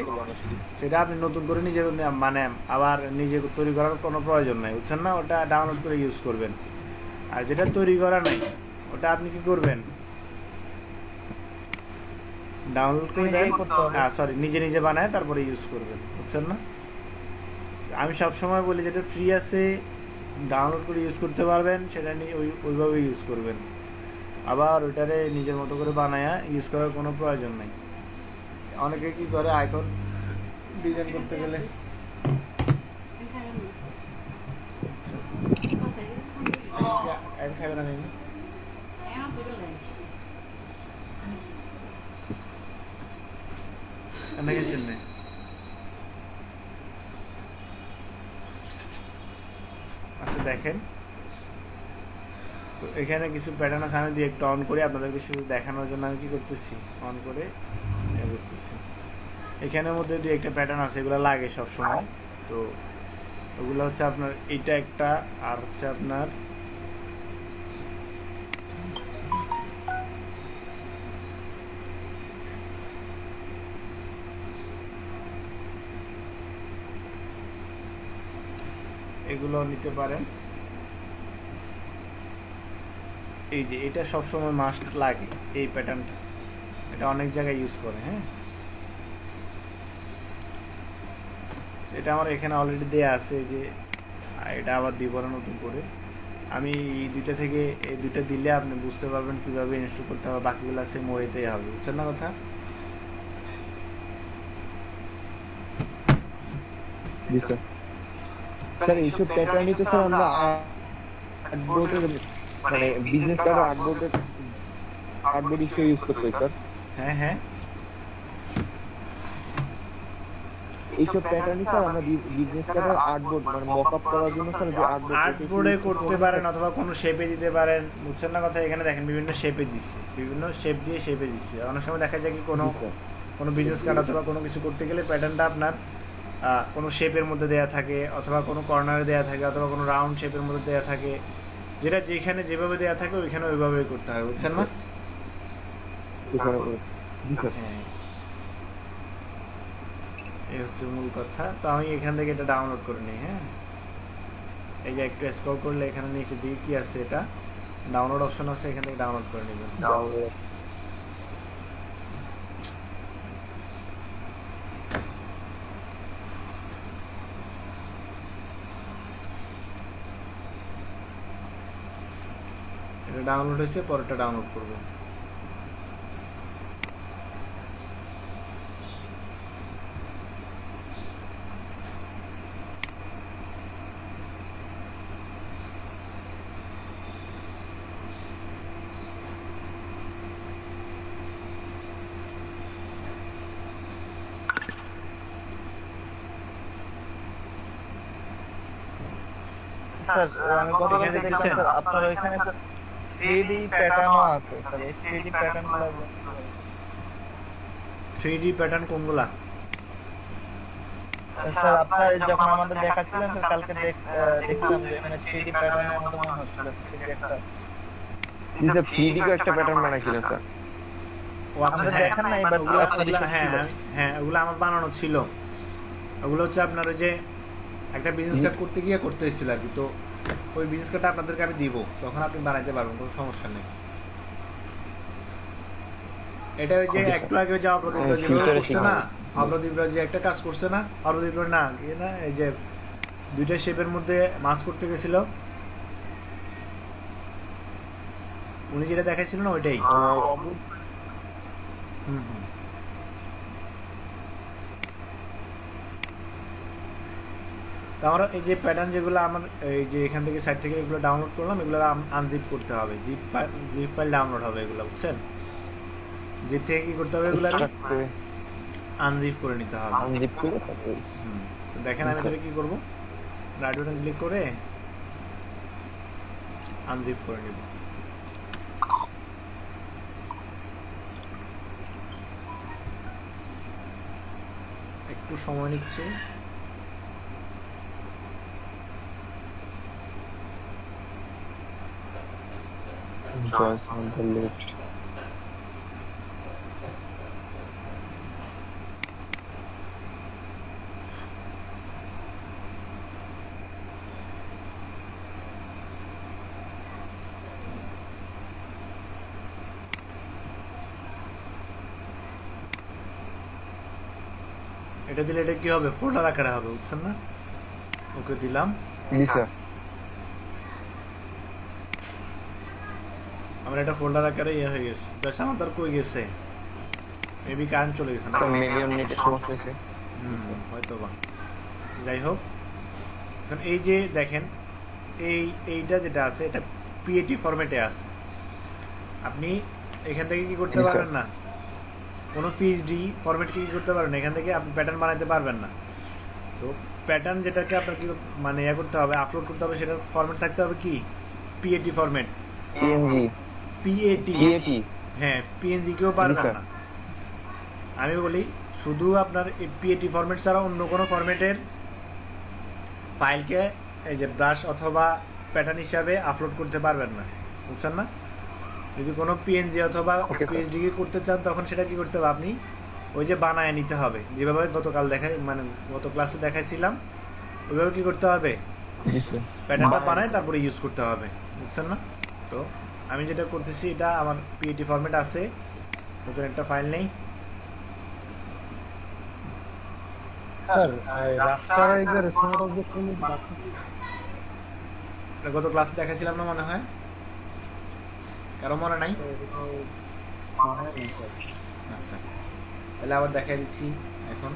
সেটা আপনি নতুন করে নিজে মানে আবার নিজে তৈরি করার কোনো প্রয়োজন নাই, বুঝছেন না? ওটা ডাউনলোড করে ইউজ করবেন। আর যেটা তৈরি করা নাই ওটা আপনি কি করবেন, ডাউনলোড করে দেন, সরি নিজে নিজে বানায় তারপরে ইউজ করবেন, বুঝছেন না? আমি সবসময় বলি যেটা ফ্রি আছে ডাউনলোড করে ইউজ করতে পারবেন সেটা নিয়ে ওইভাবে ইউজ করবেন। আবার ওইটারে নিজের মতো করে বানায়া ইউজ করার কোনো প্রয়োজন নাই। অনেকে কি করে আইকন ডিজাইন করতে গেলে খাবে না নাকি? আপনাকে চিনলে আচ্ছা দেখেন তো এখানে কিছু প্যাটার্ন আছে, আমি দিয়ে একটু অন করে আপনাদেরকে শুধু দেখানোর জন্য আমি কি করতেছি, অন করে করতেছি। এখানের মধ্যে দুই একটা প্যাটার্ন আছে, এগুলো লাগে সব সময়। তো ওগুলো হচ্ছে আপনার এইটা একটা, আর হচ্ছে আপনার এগুলো নিতে পারেন। এই যে এটা সবসময় মাস্ট লাগে, এই প্যাটার্নটা, এটা অনেক জায়গায় ইউজ করে। হ্যাঁ এটা আমার এখানে অলরেডি দেয়া আছে, যে এটা আবার দিব না নতুন করে। আমি এই দুইটা থেকে এই দুইটা দিলে আপনি বুঝতে পারবেন কিভাবে ইনস্টল করতে হবে, বাকিগুলো আছে মোয়েতেই হবে, বুঝছেন না কথা? জি স্যার। স্যার এইসব প্যাটার্নই তো স্যার আমরা আর্টবোর্ডের মানে বিজনেস কার্ড আর্টবোর্ড হিসেবে ইউজ করতে স্যার। হ্যাঁ এইসব প্যাটার্নই স্যার আমরা বিজনেস কার্ডের আর্টবোর্ড মানে মকআপ করার জন্য স্যার যে আর্টবোর্ডে করতে পারেন অথবা কোনো শেপে দিতে পারেন, বুঝছেন না কথা? এখানে দেখেন বিভিন্ন শেপে দিচ্ছে, বিভিন্ন শেপ দিয়ে শেপে দিচ্ছে। অনেক সময় দেখা যায় কি কোনো বিজনেস কার্ড অথবা কোনো কিছু করতে গেলে প্যাটার্নটা আপনার কোনো শেপের মধ্যে দেয়া থাকে, অথবা কোনো কর্নারে দেয়া থাকে, অথবা কোনো রাউন্ড শেপের মধ্যে দেয়া থাকে। যেটা যেখানে যেভাবে দেয়া থাকে ওইখানে ওইভাবেই করতে হবে, বুঝছেন না? হ্যাঁ এই হচ্ছে মূল কথা। তো আমি এখান থেকে এটা ডাউনলোড করে নিই। হ্যাঁ এই যে একটু স্ক্রল করলে এখানে নিচে দিকে কি আছে, এটা ডাউনলোড অপশন আছে, এখান থেকে ডাউনলোড করে নেবেন। এটা ডাউনলোড হয়েছে, পরেরটা ডাউনলোড করবেন। স্যার আমি কথা বলতে দেখলাম স্যার আপনার ওইখানে তো 3D প্যাটার্নও আছে স্যার। এই 3D প্যাটার্নগুলো 3D প্যাটার্ন কোনগুলা? স্যার আপনার যখন আমাদের দেখাচ্ছিলেন স্যার কালকে দেখলাম যে এখানে 3D প্যাটার্নের মতো মনে হচ্ছিল 3D একটা। জি স্যার 3D কে একটা প্যাটার্ন বানাইছিলেন স্যার। ও আচ্ছা, আমাদের হ্যাঁ। দেখান নাই বাট ওগুলো আপনাদের ওগুলো সাথে হ্যাঁ ছিল। হ্যাঁ ওগুলো আমার বানানো ছিল। ওগুলো হচ্ছে আপনার ওই যে একটা বিজনেস কার্ড করতে গিয়ে করতে হয়েছিল আর কি, তো ওই বিজনেস কার্ডটা আপনাদেরকে আমি দিব, তখন আপনি বানাইতে পারবেন, কোনো সমস্যা নেই। এটা ওই যে একটু আগে যে অপ্রদীপ যেভাবে করছে না, অপ্রদীপ যে একটা কাজ করছে না, অপ্রদীপ না কি না, এই যে দুইটা শেপের মধ্যে মাছ করতে গেছিল, উনি যেটা দেখাইছিল না ওইটাই। হুম হুম। তো আমার এই যে প্যাটার্ন যেগুলো আমার এই যে এখান থেকে সাইট থেকে এগুলো ডাউনলোড করলাম, এগুলো আনজিপ করতে হবে, জিপ ফাইল ডাউনলোড হবে এগুলো, বুঝছেন? জিপ থেকে কি করতে হবে, এগুলো আনজিপ করে নিতে হবে। হুম। তো দেখেন আমি তাহলে কি করবো, রাইট বাটন ক্লিক করে আনজিপ করে নিব। একটু সময় নিচ্ছে। এটা দিলে এটা কি হবে, ফোল্ডার আকারে হবে, বুঝছেন না? ওকে দিলাম। আমার এটা ফোল্ডার আকারে ইয়ে হয়ে গেছে, জাস্ট আমার তার কই গেছে, মেবি কারেন্ট চলে গেছে না, হয়তো বা। যাই হোক, এখন এই যে দেখেন এইটা যেটা আছে এটা পিএটি ফরম্যাটে আছে। আপনি এখান থেকে কি করতে পারবেন না, কোনো পিএইচডি ফরম্যাট কি করতে পারবেন না, এখান থেকে আপনি প্যাটার্ন বানাতে পারবেন না। তো প্যাটার্ন যেটাকে আপনার কি মানে ইয়ে করতে হবে, আপলোড করতে হবে, সেটার ফরম্যাট থাকতে হবে কি পিএটি ফরম্যাট। পিএটি, হ্যাঁ, পিএনজি কেউ পারবেন না। আমি বলি শুধু আপনার এই পিএটি ফরম্যাট ছাড়া অন্য কোনো ফরম্যাটের ফাইলকে এই যে ব্রাশ অথবা প্যাটার্ন হিসাবে আপলোড করতে পারবেন না, বুঝছেন না? যদি কোনো পিএনজি অথবা পিএইচডি করতে চান তখন সেটা কি করতে হবে, আপনি ওই যে বানায় নিতে হবে, যেভাবে গতকাল মানে গত ক্লাসে দেখাইছিলাম, ওইভাবে কি করতে হবে, প্যাটার্নটা বানায় তারপরে ইউজ করতে হবে, বুঝছেন না? তো আমি যেটা করতেছি, এটা আমার পিএটি ফরম্যাট আছে, নতুন একটা ফাইল নেই। স্যার রাস্টারাইজার স্মার্ট অবজেক্ট গত ক্লাসে দেখাইছিলাম না মনে হয়, কারো মনে নাই? আচ্ছা, তাহলে আবার দেখাই দিচ্ছি এখন।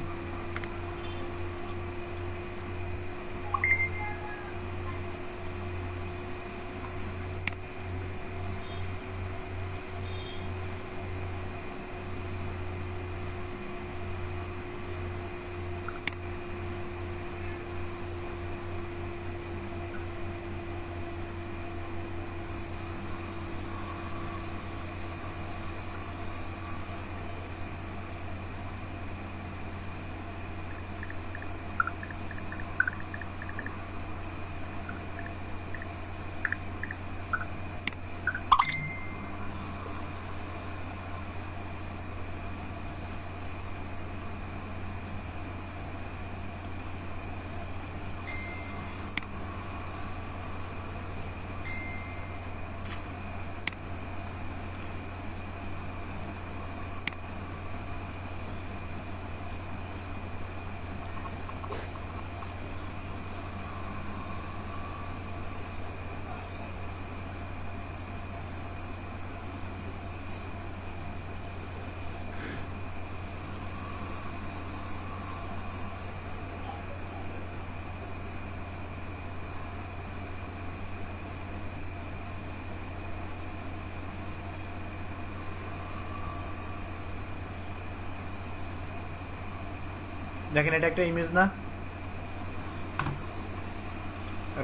দেখেন এটা একটা ইমেজ না,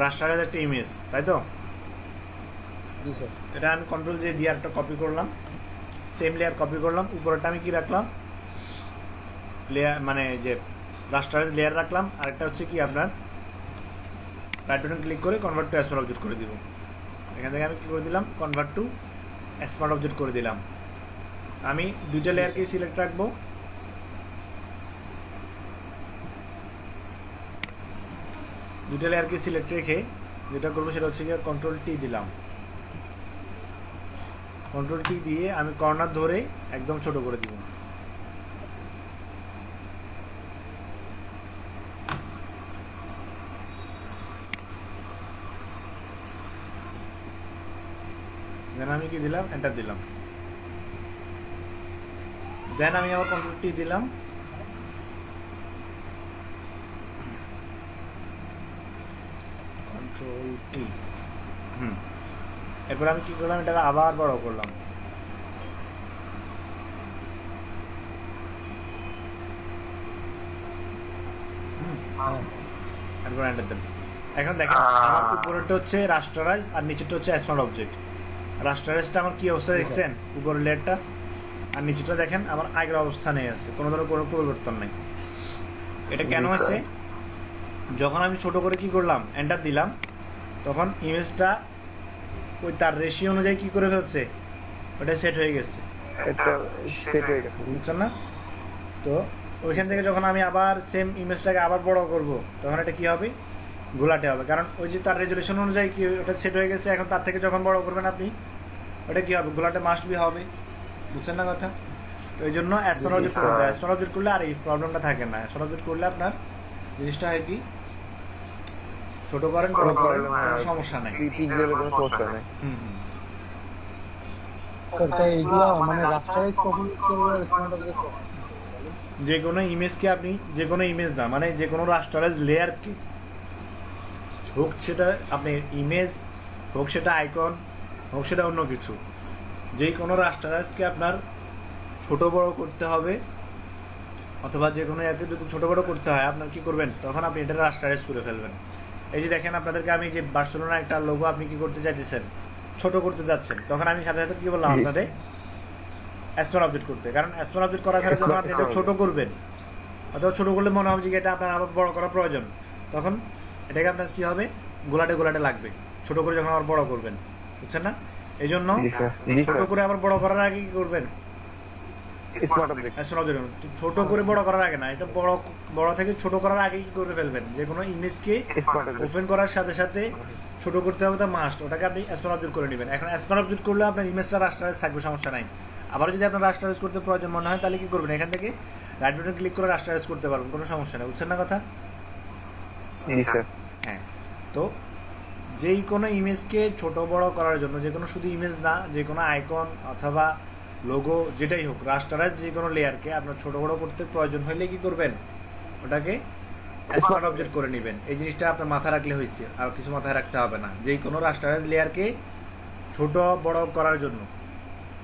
রাস্টারের একটা ইমেজ, তাই তো? এটা আমি কন্ট্রোল জে দিয়ে একটা কপি করলাম, সেম লেয়ার কপি করলাম, উপরটা আমি কি রাখলাম, লেয়ার মানে যে রাস্টারের লেয়ার রাখলাম, আর একটা হচ্ছে কি আপনার রাইট বাটন ক্লিক করে কনভার্ট টু স্মার্ট অবজেক্ট করে দিব। এখান থেকে আমি কি করে দিলাম, কনভার্ট টু স্মার্ট অবজেক্ট করে দিলাম। আমি দুইটা লেয়ারকে সিলেক্ট রাখবো, দুইটা লেয়ারকে সিলেক্ট রেখে যেটা করবো সেটা হচ্ছে গিয়ে কন্ট্রোল টি দিলাম। কন্ট্রোল টি দিয়ে আমি কর্নার ধরে একদম ছোট করে দিব। দেন আমি কি দিলাম, এন্টার দিলাম। দেন আমি আবার কন্ট্রোল টি দিলাম, কন্ট্রোল টি। এরপর আমি কি করলাম, এটা আবার বড় করলাম। এরপর এন্টার দিলাম। এখন দেখেন আমার উপরেরটা হচ্ছে রাস্টারাইজ আর নিচেরটা হচ্ছে স্মল অবজেক্ট। রাস্টারাইজটা আমার কি অবস্থা দেখছেন, উপরের লেয়ারটা, আর নিচেটা দেখেন আমার আগের অবস্থানে আছে, কোনো ধরনের কোনো পরিবর্তন নেই। এটা কেন আছে, যখন আমি ছোট করে কি করলাম, এন্টার দিলাম, তখন ইমেজটা ওই তার রেশিও অনুযায়ী কি করে ফেলছে, ওটা সেট হয়ে গেছে, এটা সেট হয়ে গেছে, বুঝছেন না? তো ওইখান থেকে যখন আমি আবার সেম ইমেজটাকে আবার বড় করব, তখন এটা কি হবে, ঘোলাটে হবে, কারণ ওই যে তার রেজুলেশন অনুযায়ী কি ওটা সেট হয়ে গেছে। এখন তার থেকে যখন বড় করবেন আপনি, ওটা কি হবে, ঘোলাটে মাস্ট বি হবে, বুঝছেন না কথা? তো এই জন্য অ্যাসপার অবজেক্ট করতে হয়। অ্যাসপার অবজেক্ট করলে আর এই প্রবলেমটা থাকে না। অ্যাসপার অবজেক্ট করলে আপনার জিনিসটা হয় কি, ছোট করেন বড় করেন কোনো সমস্যা নাই। পিক্সেলের কোনো সমস্যা নেই। স্যার তাই এগুলো মানে রাস্টারাইজ কখন করবো আর স্মার্ট অবজেক্ট কখন? যে কোনো ইমেজকে আপনি, যে কোনো ইমেজ না মানে যে কোনো রাস্টারাইজ লেয়ারকে, হোক সেটা আপনি ইমেজ, হোক সেটা আইকন, হোক সেটা অন্য কিছু, যে কোনো রাস্টারাইজকে আপনার ছোট বড় করতে হবে, অথবা যে কোনো একে যদি ছোট বড় করতে হয় আপনার কি করবেন, তখন আপনি এটা রাস্টারাইজ করে ফেলবেন। এই যে দেখেন আপনাদেরকে আমি যে বার্সেলোনা একটা লোগো আপনি কি করতে চাইতেছেন, ছোট করতে যাচ্ছেন, তখন আমি সাথে সাথে কি বললাম আপনাদের স্মল অবজেক্ট করতে, কারণ স্মল অবজেক্ট করা ছাড়া যখন আপনি এটা ছোট করবেন, অথবা ছোট করলে মনে হবে যে এটা আপনার আবার বড় করা প্রয়োজন, তখন এটাকে আপনার কি হবে, গোলাটে গোলাটে লাগবে, ছোট করে যখন আবার বড় করবেন, বুঝছেন না? এই জন্য ছোট করে আবার বড় করার আগে কি করবেন, স্মার্ট অবজেক্ট ছোট করে বড় করার আগে না, এটা বড় বড় থেকে ছোট করার আগে কি করে ফেলবেন, যে কোনো ইমেজকে ওপেন করার সাথে সাথে ছোট করতে হবে, তা মাস্ট, ওটাকে আপনি স্মল অবজেক্ট করে নেবেন। এখন স্মল অবজেক্ট করলে আপনার ইমেজটা রাস্টারাইজ থাকবে, সমস্যা নাই। আবার যদি আপনার রাস্টারাইজ করতে প্রয়োজন মনে হয়, তাহলে কি করবেন, এখান থেকে রাইট বাটন ক্লিক করে রাস্টারাইজ করতে পারবেন, কোনো সমস্যা নেই, বুঝছেন না কথা? জি স্যার। হ্যাঁ, তো যেই কোনো ইমেজকে ছোট বড় করার জন্য, যে কোনো শুধু ইমেজ না, যে কোনো আইকন অথবা লোগো যেটাই হোক, রাস্টারাইজ যে কোনো লেয়ারকে আপনার ছোট বড় করতে প্রয়োজন হলে কি করবেন, ওটাকে স্মার্ট অবজেক্ট করে নেবেন। এই জিনিসটা আপনার মাথায় রাখলে হয়েছে, আর কিছু মাথায় রাখতে হবে না। যেই কোনো রাস্টারাইজ লেয়ারকে ছোট বড় করার জন্য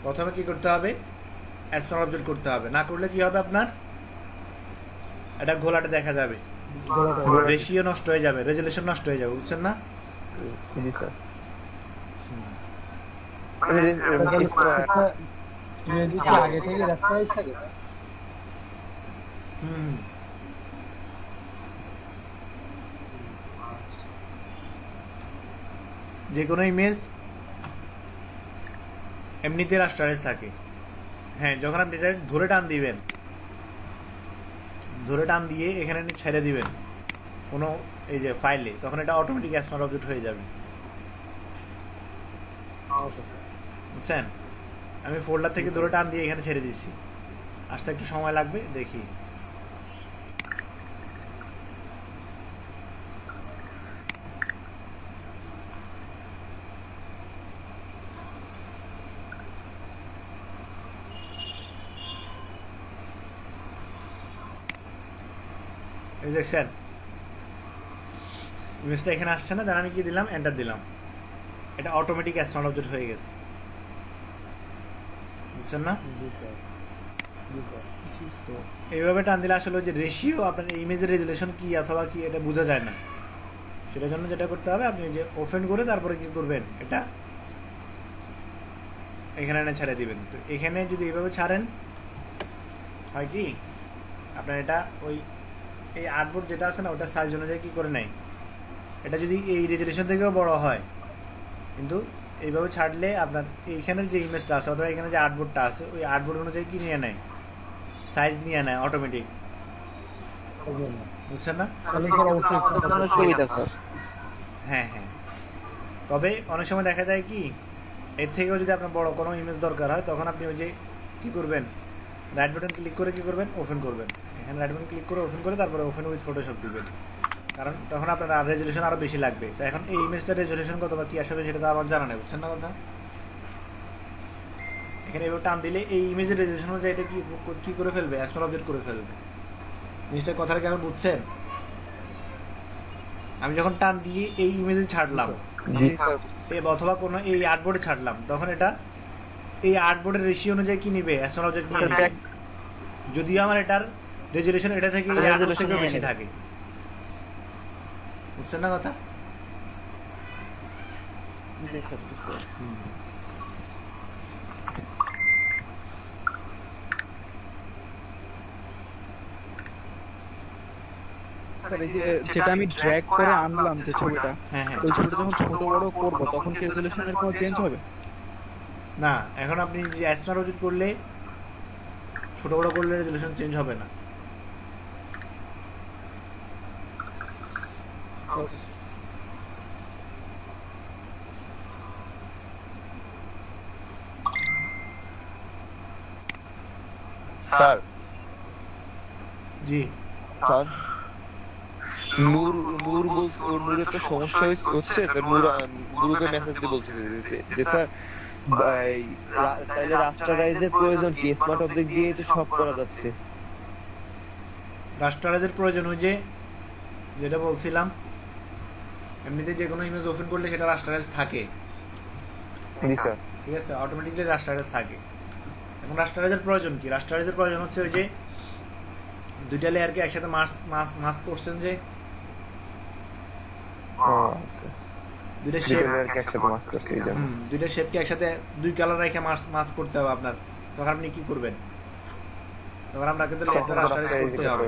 প্রথমে কি করতে হবে, স্মার্ট অবজেক্ট করতে হবে, না করলে কি হবে, আপনার এটা ঘোলাটে দেখা যাবে, রেশিও নষ্ট হয়ে যাবে, রেজুলেশন নষ্ট হয়ে যাবে, বুঝছেন না? জি স্যার। ইমেজ কি আগে থেকে রাস্টারাইজ থাকে? যে কোনো ইমেজ এমনিতে রাস্টারাইজ থাকে। হ্যাঁ, যখন আপনি এটা ধরে টান দিবেন, ধরে টান দিয়ে এখানে ছেড়ে দিবেন কোনো এই যে ফাইলে, তখন এটা অটোমেটিক স্মার্ট অবজেক্ট হয়ে যাবে, বুঝছেন? আমি ফোল্ডার থেকে ধরে টান দিয়ে এখানে ছেড়ে দিচ্ছি, আসতে একটু সময় লাগবে, দেখি। এই দেখছেন ইমেজটা এখানে আসছে না, দেন আমি কি দিলাম, এন্টার দিলাম, এটা অটোমেটিক স্মার্ট অবজেক্ট হয়ে গেছে, বুঝছেন না? তো এইভাবে টান দিলে আসলে যে রেশিও আপনার ইমেজের রেজুলেশন কি অথবা কি এটা বোঝা যায় না, সেটার জন্য যেটা করতে হবে, আপনি যে ওপেন করে তারপরে কি করবেন, এটা এখানে এনে ছেড়ে দিবেন। তো এখানে যদি এইভাবে ছাড়েন হয় কি, আপনার এটা ওই এই আর্টবোর্ড যেটা আছে না, ওটা সাইজ অনুযায়ী কি করে নেয়, এটা যদি এই রেজুলেশন থেকেও বড় হয়, কিন্তু এইভাবে ছাড়লে আপনার এইখানের যে ইমেজটা আছে অথবা এখানে যে আর্টবোর্ডটা আছে ওই আর্টবোর্ড অনুযায়ী কি নিয়ে নেয়, সাইজ নিয়ে নেয় অটোমেটিক, বুঝছেন না? তাহলে স্যার অবশ্যই সুবিধা স্যার। হ্যাঁ হ্যাঁ, তবে অনেক সময় দেখা যায় কি এর থেকেও যদি আপনার বড় কোনো ইমেজ দরকার হয় তখন আপনি ওই যে কী করবেন, রাইট বাটন ক্লিক করে কী করবেন, ওপেন করবেন। এখানে রাইট বাটন ক্লিক করে ওপেন করে তারপরে ওপেন উইথ ফটোশপ দিবেন, কারণ তখন আপনার রেজলিউশন আরও বেশি লাগবে। তো এখন এই ইমেজটার রেজলিউশন কত বা কী আসবে সেটা তো আমার জানা নেই, বুঝছেন না কথা? এখানে এবার টান দিলে এই ইমেজের রেজলিউশন অনুযায়ী এটা কী করে ফেলবে, স্মল অবজেক্ট করে ফেলবে। জিনিসটার কথাটা কেন বুঝছেন? আমি যখন টান দিয়ে এই ইমেজে ছাড়লাম অথবা কোনো এই আর্টবোর্ডে ছাড়লাম তখন এটা এই আর্টবোর্ডের রেশিও অনুযায়ী কি নিবে, স্মল অবজেক্ট নিয়ে নিবে। যদিও আমার এটার রেজলিউশন এটা থেকে বেশি থাকে, বুঝছেন না কথা? জি স্যার বুঝতে পারছি। স্যার এই যে যেটা আমি ড্র্যাগ করে আনলাম যে ছবিটা, হ্যাঁ হ্যাঁ, ওই ছবিটা যখন ছোট বড় করব তখন কি রেজলিউশনের কোনো চেঞ্জ হবে? না এখন আপনি যে স্মল অবজেক্ট করলে ছোট বড় করলে রেজলিউশন চেঞ্জ হবে না। স্যার জি স্যার নূর নূর বলছে, ওর নূরের তো সমস্যা হচ্ছে, তো নূর গুরুকে মেসেজ দিয়ে বলতেছে যে স্যার তাহলে রাস্টারাইজের প্রয়োজন কি, স্মার্ট অবজেক্ট দিয়ে তো সব করা যাচ্ছে। রাস্টারাইজের প্রয়োজন ওই যে যেটা বলছিলাম, এমনিতে যে কোনো ইমেজ ওপেন করলে সেটা রাস্টারাইজ থাকে, জি স্যার। ঠিক আছে, অটোমেটিকলি রাস্টারাইজ থাকে। এখন রাস্টারাইজের প্রয়োজন কি, রাস্টারাইজের প্রয়োজন হচ্ছে ওই যে দুইটা লেয়ারকে একসাথে মাস্ক করছেন যে দুইটা শেপ, দুইটা শেপকে একসাথে দুই কালার রেখে মাস্ক করতে হবে আপনার, তখন আপনি কি করবেন, তখন আমরা কিন্তু লেয়ারটা রাস্টারাইজ করতে হবে।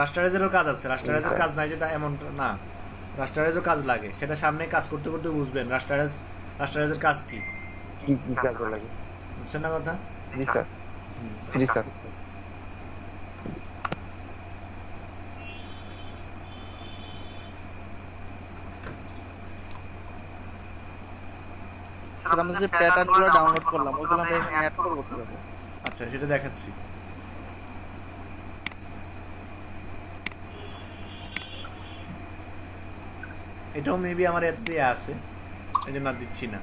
রাস্টারাইজেরও কাজ আছে, রাস্টারাইজের কাজ নাই যেটা এমন না, রাস্টারাইজও কাজ লাগে, সেটা সামনে কাজ করতে করতে বুঝবেন রাস্টারাইজের কাজ কি কি কি কাজ লাগে, বুঝছেন না কথা? জি স্যার। জি স্যার। স্যার আমরা যে প্যাটার্নগুলো ডাউনলোড করলাম ওগুলো আমরা এখানে অ্যাড করব কিভাবে? আচ্ছা সেটা দেখাচ্ছি। এটাও মেবি আমার এতে আছে, এই জন্য দিচ্ছি না।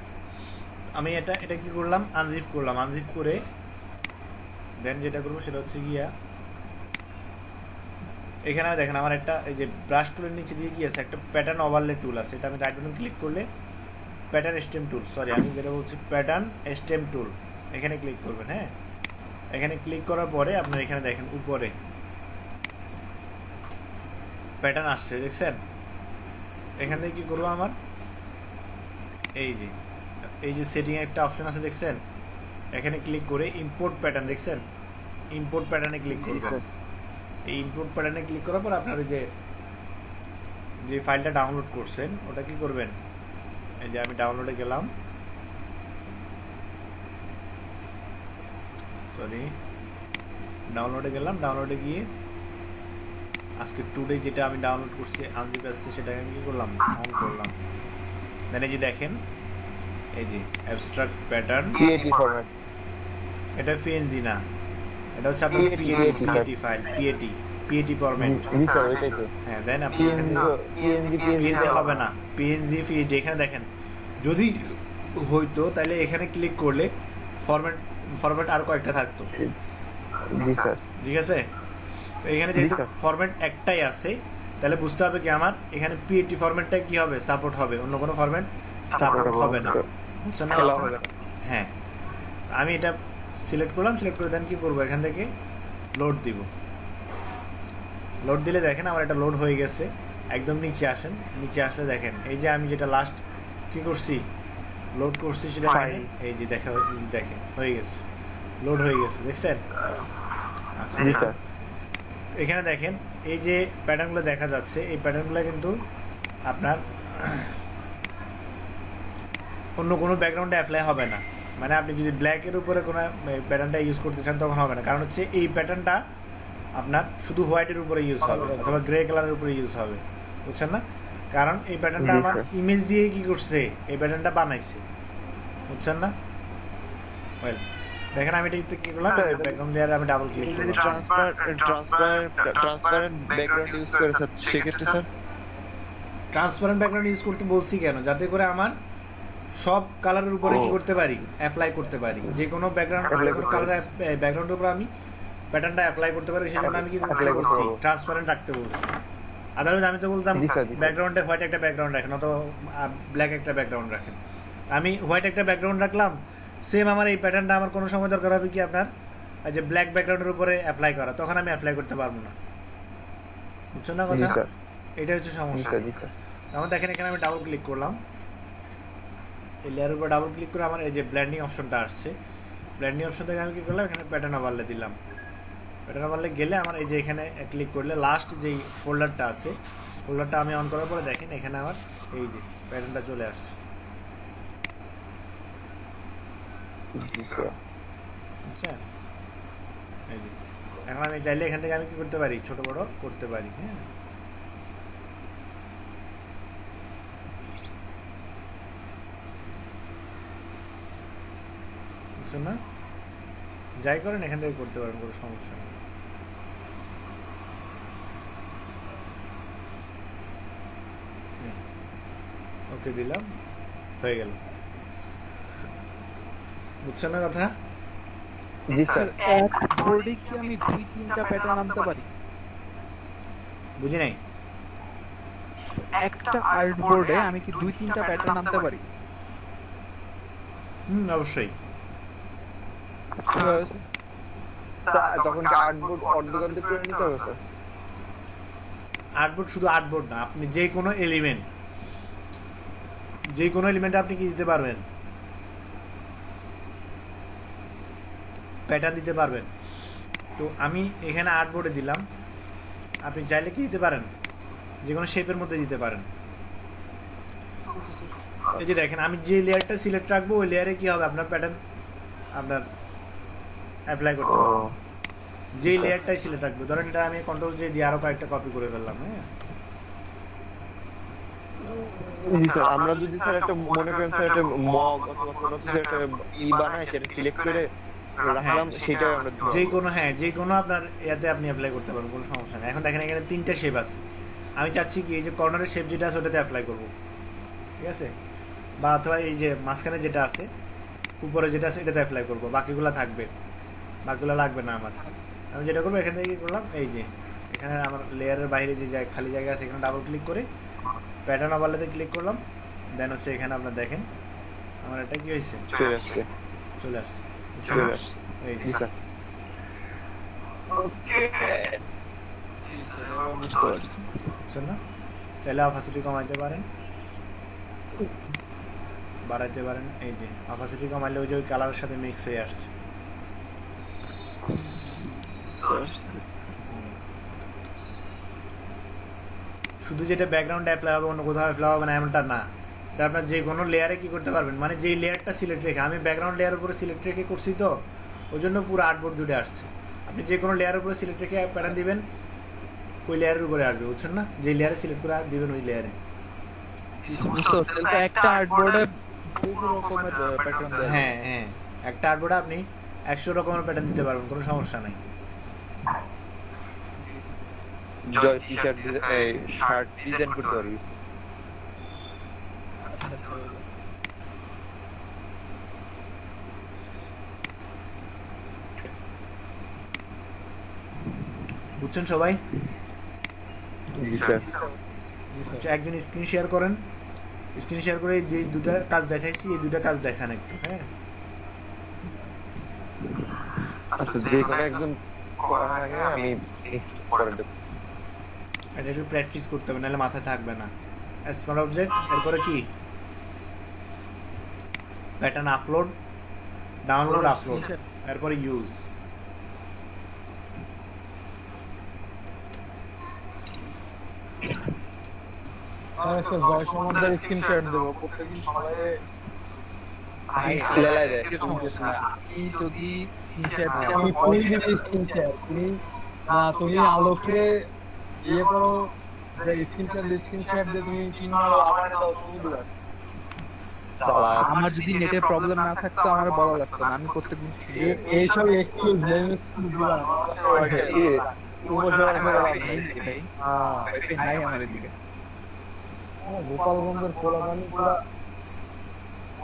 আমি এটা কি করলাম, আনজিপ করলাম, আনজিপ করে দেন যেটা করবো সেটা হচ্ছে গিয়া এখানে দেখেন আমার একটা এই যে ব্রাশ টুলের নিচে দিয়ে কি আছে, একটা প্যাটার্ন ওভারলে টুল আছে, এটা আমি রাইট বাটন ক্লিক করলে প্যাটার্ন স্টেম টুল, সরি আমি যেটা বলছি প্যাটার্ন স্টেম টুল, এখানে ক্লিক করবেন। হ্যাঁ, এখানে ক্লিক করার পরে আপনার এখানে দেখেন উপরে প্যাটার্ন আসছে, দেখছেন? এখান থেকে কি করবো, আমার এই যে সেটিং একটা অপশন আছে দেখছেন, এখানে ক্লিক করে ইম্পোর্ট প্যাটার্ন, দেখছেন ইম্পোর্ট প্যাটার্নে ক্লিক করবেন। এই ইম্পোর্ট প্যাটার্নে ক্লিক করার পর আপনার ওই যে ফাইলটা ডাউনলোড করছেন ওটা কি করবেন, এই যে আমি ডাউনলোডে গেলাম, সরি ডাউনলোডে গেলাম, ডাউনলোডে গিয়ে আজকে টুডে যেটা আমি ডাউনলোড করছি আনজিপ আসছে সেটাকে আমি কি করলাম, অন করলাম। দেন এই যে দেখেন এই যে অ্যাবস্ট্রাক্ট প্যাটার্ন, পিএটি ফরম্যাট, এটা পিএনজি না, এটা হচ্ছে আপনার পিএটি ফাইল, পিএটি ফরম্যাট। জি স্যার ওইটাই তো। হ্যাঁ, দেন আপনি পিএনজি হবে না, পিএনজি এখানে দেখেন, যদি হইতো তাহলে এখানে ক্লিক করলে ফরম্যাট আর কয়েকটা থাকতো। জি স্যার। ঠিক আছে, তো এখানে যে ফরম্যাট একটাই আছে তাহলে বুঝতে হবে কি আমার এখানে পিএটি ফরম্যাটটা কি হবে, সাপোর্ট হবে, অন্য কোনো ফরম্যাট সাপোর্ট হবে না, বুঝছেন না? হ্যাঁ, আমি এটা সিলেক্ট করলাম, সিলেক্ট করে দেন কি করবো, এখান থেকে লোড দিব, লোড দিলে দেখেন আমার এটা লোড হয়ে গেছে। একদম নিচে আসেন, নিচে আসলে দেখেন এই যে আমি যেটা লাস্ট কি করছি লোড করছি সেটা এই যে দেখেন হয়ে গেছে, লোড হয়ে গেছে, দেখছেন? আচ্ছা জি স্যার। এখানে দেখেন এই যে প্যাটার্নগুলো দেখা যাচ্ছে, এই প্যাটার্নগুলো কিন্তু আপনার অন্য কোনো ব্যাকগ্রাউন্ডে অ্যাপ্লাই হবে না। মানে আপনি যদি ব্ল্যাকের উপরে কোনো প্যাটার্নটা ইউজ করতে চান তখন হবে না, কারণ হচ্ছে এই প্যাটার্নটা আপনার শুধু হোয়াইটের উপরে ইউজ হবে অথবা গ্রে কালারের উপরে ইউজ হবে, বুঝছেন না? কারণ এই প্যাটার্নটা জি, আমার স্যার। ইমেজ দিয়ে কি করছে, এই প্যাটার্নটা বানাইছে, বুঝছেন না? ওয়েল দেখেন আমি এটা কি করলাম, ব্যাকগ্রাউন্ড লেয়ারে আমি ডাবল ক্লিক যদি করলাম। ট্রান্সপারেন্ট ব্যাকগ্রাউন্ড ইউজ করে স্যার সেক্ষেত্রে স্যার ট্রান্সপারেন্ট ব্যাকগ্রাউন্ড ইউজ করতে বলছি কেন, যাতে করে আমার সব কালারের উপরে কি ও। করতে পারি, অ্যাপ্লাই করতে পারি, যে কোনো ব্যাকগ্রাউন্ড Apply করতে কালার ব্যাকগ্রাউন্ডের উপর আমি প্যাটার্নটা অ্যাপ্লাই করতে পারি, সেজন্য আমি কি Apply করতে বলছি, পারবো। ট্রান্সপারেন্ট রাখতে বলছি। আদারওয়াইজ আমি তো বলতাম জি স্যার, জি স্যার। ব্যাকগ্রাউন্ডে হোয়াইট একটা ব্যাকগ্রাউন্ড রাখেন অথবা ব্ল্যাক একটা ব্যাকগ্রাউন্ড রাখেন। আমি হোয়াইট একটা ব্যাকগ্রাউন্ড রাখলাম, সেম আমার এই প্যাটার্নটা আমার কোনো সময় দরকার হবে কি আপনার এই যে ব্ল্যাক ব্যাকগ্রাউন্ডের উপরে অ্যাপ্লাই করা, তখন আমি অ্যাপ্লাই করতে পারবো না, বুঝছো না জি কথা? স্যার, এটা হচ্ছে জি সমস্যা। স্যার, জি স্যার। আমার দেখেন এখানে আমি ডাবল ক্লিক করলাম, এই লেয়ারের উপর ডাবল ক্লিক করে আমার এই যে ব্ল্যান্ডিং অপশনটা আসছে, ব্ল্যান্ডিং অপশন থেকে আমি কি করলাম, এখানে প্যাটার্ন ওভারলে দিলাম। প্যাটার্ন ওভারলে গেলে আমার এই যে এখানে ক্লিক করলে লাস্ট যেই ফোল্ডারটা আছে, ফোল্ডারটা আমি অন করার পরে দেখেন এখানে আমার এই যে প্যাটার্নটা চলে আসছে, জি স্যার। বুঝছেন? এই যে এখন আমি চাইলে এখান থেকে আমি কি করতে পারি, ছোট বড় করতে পারি। হ্যাঁ, বুঝছেন না? যাই করেন এখান থেকে করতে পারেন, কোনো সমস্যা নেই। ওকে দিলাম, হয়ে গেল, বুঝছেন না কথা? জি স্যার। এক বোর্ডে কি আমি 2-3টা প্যাটার্ন আনতে পারি? বুঝি নাই। একটা আর্ট বোর্ডে আমি কি 2-3টা প্যাটার্ন আনতে পারি? অবশ্যই। কিভাবে স্যার? তখন কি আর্টবোর্ড অর্ধেক অর্ধেক করে নিতে হবে স্যার? আর্টবোর্ড শুধু আর্টবোর্ড না, আপনি যে কোনো এলিমেন্ট, যে কোনো এলিমেন্টে আপনি কি দিতে পারবেন, প্যাটার্ন দিতে পারবেন। তো আমি এখানে আর্টবোর্ডে দিলাম, আপনি চাইলে কি দিতে পারেন, যে কোনো শেপের মধ্যে দিতে পারেন। এই যে দেখেন আমি যে লেয়ারটা সিলেক্ট রাখবো ওই লেয়ারে কি হবে, আপনার প্যাটার্ন আপনার অ্যাপ্লাই করতে হবে। যে লেয়ারটাই সিলেক্ট রাখবো, ধরেন এটা আমি কন্ট্রোল জে দিয়ে আরো কয়েকটা কপি করে ফেললাম। হ্যাঁ, জি স্যার। আমরা যদি স্যার একটা মনে করেন স্যার একটা মগ অথবা কোনো কিছু একটা বানাই সেটা সিলেক্ট করে রাখলাম, সেটা আমরা দিতে যে পারবো। কোনো, হ্যাঁ যে কোনো আপনার ইয়াতে আপনি অ্যাপ্লাই করতে পারবেন, কোনো সমস্যা নেই। এখন দেখেন এখানে 3টা শেপ আছে, আমি চাচ্ছি কি এই যে কর্নারের শেপ যেটা আছে ওটাতে অ্যাপ্লাই করবো, ঠিক আছে? বা অথবা এই যে মাঝখানে যেটা আছে, উপরে যেটা আছে এটাতে অ্যাপ্লাই করবো, বাকিগুলো থাকবে, বাকিগুলো লাগবে না আমার। আমি যেটা করবো এখান থেকে কি করলাম, এই যে এখানে আমার লেয়ারের বাইরে যে খালি জায়গা আছে এখানে ডাবল ক্লিক করে প্যাটার্ন ওভারলেতে ক্লিক করলাম, দেন হচ্ছে এখানে আপনার দেখেন আমার এটা কি হয়েছে, চলে আসছে, চলে আসছে। চলে আসছে। এই জি স্যার। বুঝতে পারছি। বুঝছেন না? চাইলে অপাসিটি কমাইতে পারেন, বাড়াইতে পারেন। এই যে অপাসিটি কমাইলে ওই যে ওই কালারের সাথে মিক্স হয়ে আসছে। শুধু যেটা ব্যাকগ্রাউন্ডে অ্যাপ্লাই হবে অন্য কোথাও অ্যাপ্লাই হবে না এমনটা না, এটা আপনার যে কোনো লেয়ারে কি করতে পারবেন, মানে যেই লেয়ারটা সিলেক্ট রেখে, আমি ব্যাকগ্রাউন্ড লেয়ারের উপরে সিলেক্ট রেখে করছি তো ওই জন্য পুরো আর্টবোর্ড জুড়ে আসছে। আপনি যে কোনো লেয়ারের উপরে সিলেক্ট রেখে প্যাটার্ন দিবেন, ওই লেয়ারের উপরে আসবে, বুঝছেন না? যে লেয়ারে সিলেক্ট করে দিবেন ওই লেয়ারে। বুঝতে পারছি। তাহলে একটা আর্ট বোর্ডে বহু রকমের প্যাটার্ন দেয়। হ্যাঁ হ্যাঁ, একটা আর্টবোর্ডে আপনি 100 রকমের প্যাটার্ন দিতে পারবেন, কোনো সমস্যা নাই। জয় টি শার্ট শার্ট ডিজাইন করতে পারবি। বুঝছেন সবাই? জি স্যার। আচ্ছা, একজন স্ক্রিন শেয়ার করেন, স্ক্রিন শেয়ার করে যে দুটা কাজ দেখাইছি এই দুটা কাজ দেখান একটু। হ্যাঁ, আচ্ছা, যে কোনো একজন করার আগে আমি নেক্সট করে দেব। এটা একটু প্র্যাকটিস করতে হবে, নাহলে মাথায় থাকবে না। স্মল অবজেক্ট, এরপরে কি প্যাটার্ন আপলোড, ডাউনলোড, আপলোড, এরপরে ইউজ। স্যার আজকে জয় সম্বন্ধের স্ক্রিন শেয়ার দেবো প্রত্যেকদিন সকালে লেলাই দেয়। এর সমস্যা না। আমি যদি screen share দিই, আমি পুরি দিবি স্ক্রিন শেয়ার তুমি আলোকে ইয়ে করো যে স্ক্রিন শেয়ার দিয়ে তুমি 3 মারো আমার দাও সুবিধা আছে। আমার যদি নেটের প্রবলেম না থাকতো আমার বলা লাগতো না, আমি প্রত্যেকদিন screen share দিই। এইসব এক্সকিউজ ব্লেম এক্সকিউজ দিবা না। ভাই Wi-Fi নাই আমার এদিকে। গোপালগঞ্জের পোলাপানি পুরা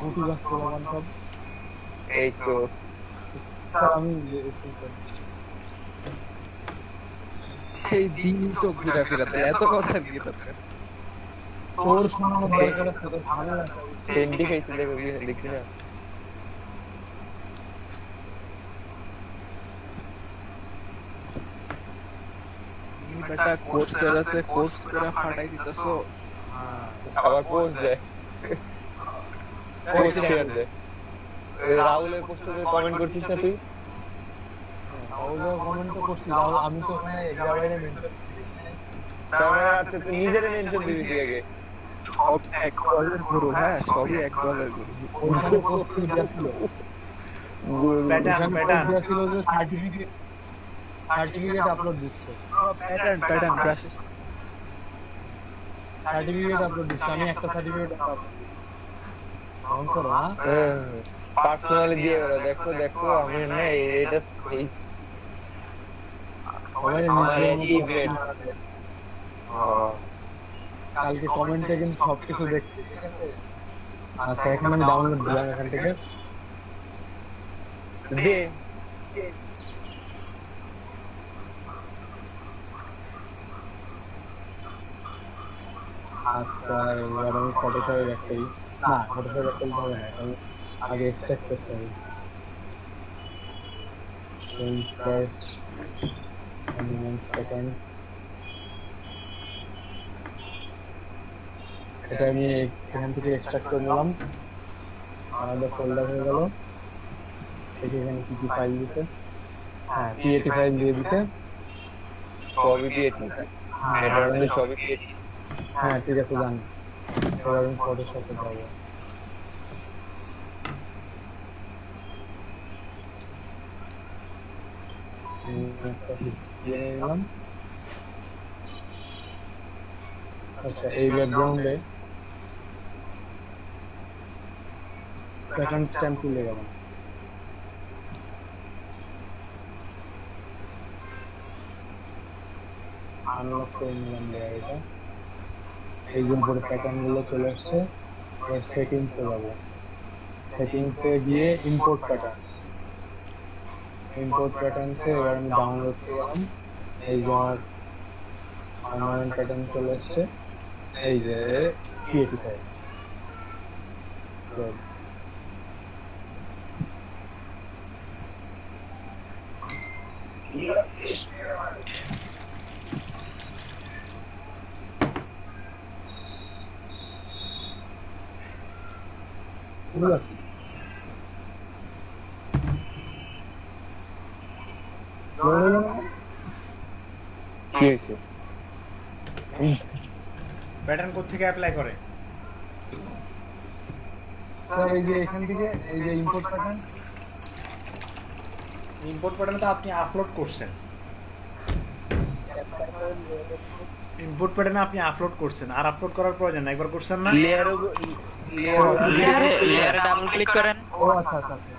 উঠি গাছ পোলাপান সব। এই তো আমি স্ক্রিন শেয়ার সেই দিন তো ঘুরা ফিরাতে এত কথা দিয়ে দরকার। তোর শোনানো দরকার আছে তো ঝামেলা। ট্রেন্ডি খাইছে দেখি না। তুমি বেটা কোর্সেরাতে কোর্স করে ফাটাই দিতেছো। আবার পোস্ট দেয়, পোস্ট শেয়ার দেয়। রাহুলের পোস্টে কমেন্ট করছিস না তুই? কমেন্ট তো করছি, আমি তো ওখানে বাইরে মেনটেন তার মানে আচ্ছা তুই নিজেরে মেনশন দিবি তুই আগে। সব এক বলের গুরু, হ্যাঁ সবই এক বলের গুরু। ওখানে পোস্ট করে দিয়েছিল। প্যাটার্ন দিয়েছিল যে সার্টিফিকেট আপলোড দিচ্ছে। প্যাটার্ন ক্রাশেস। সার্টিফিকেট আপলোড দিচ্ছে, আমি একটা সার্টিফিকেট আপলোড অন করো। পার্সোনালি দিয়ে বেরো, দেখো দেখো আমি না এটা এই কালকে কমেন্টে কিন্তু সবকিছু দেখছি। আচ্ছা এখন আমি ডাউনলোড দিলাম এখান থেকে। দে আচ্ছা এবার আমি ফটোশপে ব্যাক করি। না ফটোশপে ব্যাক করতে হবে না, আমি আগে এক্সট্রাক্ট করতে হবে। চেঞ্জ কার্ড সেকেন্ড, এটা আমি এখান থেকে এক্সট্রাক্ট করে নিলাম। আমাদের ফোল্ডার হয়ে গেল। এখানে কি কি ফাইল দিছে? হ্যাঁ পিএটি ফাইল দিয়ে দিছে। সবই পিএটি, এটা মানে সবই পিএটি। হ্যাঁ ঠিক আছে জানি। এবার আমি ফটোশপে যাবো। নিলাম। আচ্ছা এই ব্যাকগ্রাউন্ডে প্যাটার্ন স্ট্যাম্প তুলে গেলাম। আনলক করে নিলাম লেয়ারটা। এই যে উপরে প্যাটার্ন গুলো চলে আসছে। এবার সেটিংসে যাবো। সেটিংসে গিয়ে ইম্পোর্ট প্যাটার্নস, এবার আমি ডাউনলোড করলাম। এই যে আমার পার্মানেন্ট প্যাটার্ন চলে আসছে। এই যে পিএটি ফাইল। কি হয়েছে? প্যাটার্ন কোথা থেকে অ্যাপ্লাই করে? স্যার এই যে এখান থেকে এই যে ইম্পোর্ট প্যাটার্ন, ইম্পোর্ট প্যাটার্ন তো আপনি আপলোড করছেন। ইম্পোর্ট প্যাটার্ন আপনি আপলোড করছেন, আর আপলোড করার প্রয়োজন না, একবার করছেন না? লেয়ারে ডাবল ক্লিক করেন। ও আচ্ছা আচ্ছা আচ্ছা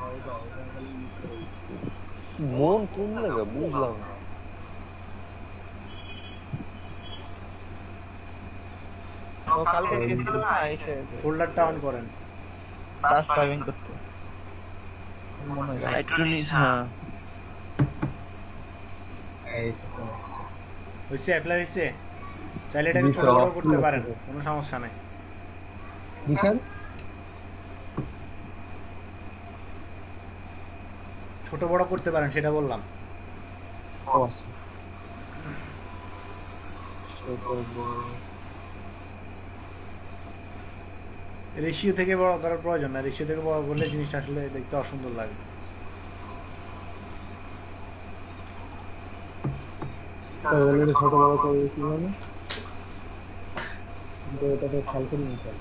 মন কোন লাগা বুঝলাম না। ও কালকে গেছিল না এসে ফোল্ডারটা অন করেন। টাস্ক টাইপিং করতে মনে হয় একটু নিচ, হ্যাঁ এই তো চলে আসছে। হয়েছে, অ্যাপ্লাই হয়েছে। চাইলে এটাকে ছোট বড় করতে পারেন, কোনো সমস্যা নেই। জি স্যার, ছোট বড় করতে পারেন সেটা বললাম। ও আচ্ছা রেশিও থেকে বড় করার প্রয়োজন না, রেশিও থেকে বড় করলে জিনিসটা আসলে দেখতে অসুন্দর লাগে। অলরেডি ছোট বড় করে দিয়েছি মানে কিন্তু এটাতে খেয়াল করি না স্যার।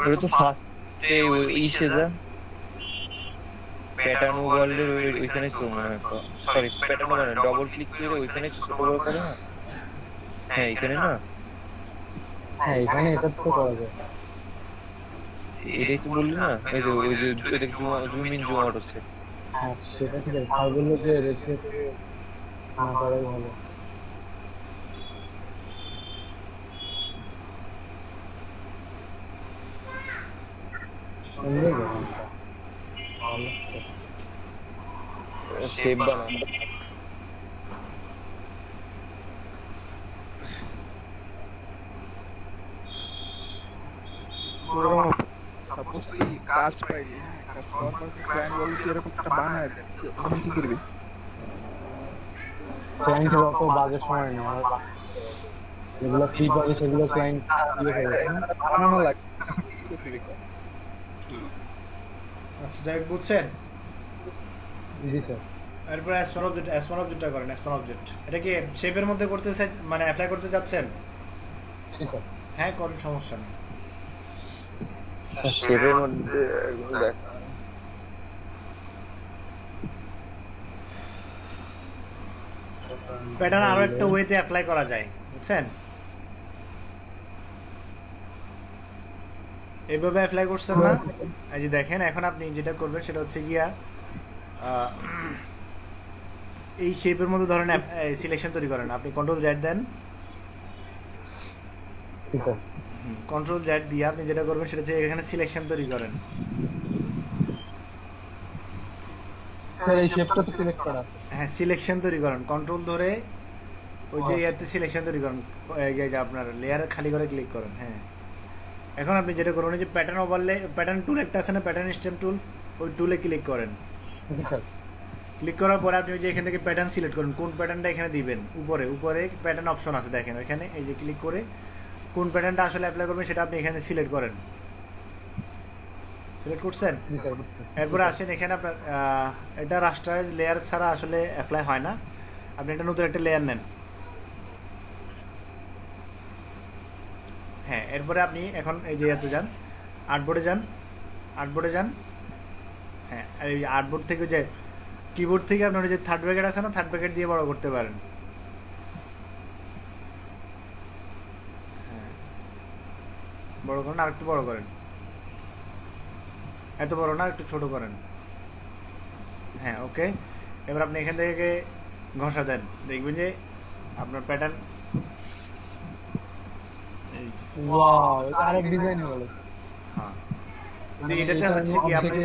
ওটা তো ফার্স্টে ইসে যা প্যাটার্ন ওয়ার্ল্ডের ওইখানে তো সরি প্যাটার্ন মানে ডবল ক্লিক করে ওইখানে ছোট বড় করে না হ্যাঁ এখানে না হ্যাঁ এখানে এটা তো করা যায়। এটাই তো বললি না ওই যে এটা জুম ইন জুম আউট হচ্ছে হ্যাঁ সেটা ঠিক আছে, স্যার বললো যে রেখে না করাই ভালো। সুন্দর ব্যাপারটা, ভালো লাগছে। শেপ বানা সাপোজ তুই কাজ পাইলি, কাজ পাওয়ার পর ক্লায়েন্ট বলল তুই এরকম একটা বানায় দে, তখন কি করবি? ক্লায়েন্টের অত বাজেট সময় নেই আমার, যেগুলো ফ্রি পাবে সেগুলো ক্লায়েন্ট দিয়ে ফেলে। বানানো লাগে। আচ্ছা যাই হোক, বুঝছেন? জি স্যার। এরপর অ্যাসপান অবজেক্টটা করেন। অ্যাসপান অবজেক্ট এটা কি শেপের মধ্যে করতে চাই, মানে অ্যাপ্লাই করতে যাচ্ছেন? জি স্যার। হ্যাঁ করেন, সমস্যা নেই। শেপের মধ্যে দেখ প্যাটার্ন আরো একটা ওয়েতে অ্যাপ্লাই করা যায়, বুঝছেন? এইভাবে অ্যাপ্লাই করছেন না? এই যে দেখেন, এখন আপনি যেটা করবেন সেটা হচ্ছে গিয়া এই শেপের মধ্যে ধরেন সিলেকশন তৈরি করেন। আপনি কন্ট্রোল জেড দেন, জি স্যার। কন্ট্রোল জেড দিয়ে আপনি যেটা করবেন সেটা হচ্ছে এখানে সিলেকশন তৈরি করেন। স্যার এই শেপটা তো সিলেক্ট করা আছে। হ্যাঁ, সিলেকশন তৈরি করেন, কন্ট্রোল ধরে ওই যে ইয়াতে সিলেকশন তৈরি করেন, এই যে আপনার লেয়ার খালি করে ক্লিক করেন। হ্যাঁ, এখন আপনি যেটা করবেন যে প্যাটার্ন ওভারলে, প্যাটার্ন টুল একটা আছে না, প্যাটার্ন স্টেম টুল, ওই টুলে ক্লিক করেন। জি স্যার। ক্লিক করার পরে আপনি ওই যে এখান থেকে প্যাটার্ন সিলেক্ট করুন, কোন প্যাটার্নটা এখানে দিবেন। উপরে উপরে প্যাটার্ন অপশন আছে দেখেন, ওইখানে এই যে ক্লিক করে কোন প্যাটার্নটা আসলে অ্যাপ্লাই করবেন সেটা আপনি এখানে সিলেক্ট করেন। সিলেক্ট করছেন? জি স্যার। এরপরে আসেন এখানে আপনার এটা রাস্টারাইজ লেয়ার ছাড়া আসলে অ্যাপ্লাই হয় না, আপনি একটা নতুন একটা লেয়ার নেন। হ্যাঁ, এরপরে আপনি এখন এই যে এতে যান, আর্টবোর্ডে যান, আর্টবোর্ডে যান। হ্যাঁ, এই আর্টবোর্ড থেকে যে কিবোর্ড থেকে আপনার যে থার্ড ব্র্যাকেট আছে না, থার্ড ব্র্যাকেট দিয়ে বড় করতে পারেন। হ্যাঁ, বড় করেন, আর একটু বড় করেন, এত বড় না, একটু ছোট করেন। হ্যাঁ, ওকে। এবার আপনি এখান থেকে ঘষা দেন, দেখবেন যে আপনার প্যাটার্ন ওয়াও, এটা আরেক ডিজাইন হলো। হ্যাঁ, কিন্তু এটাতে হচ্ছে কি আপনার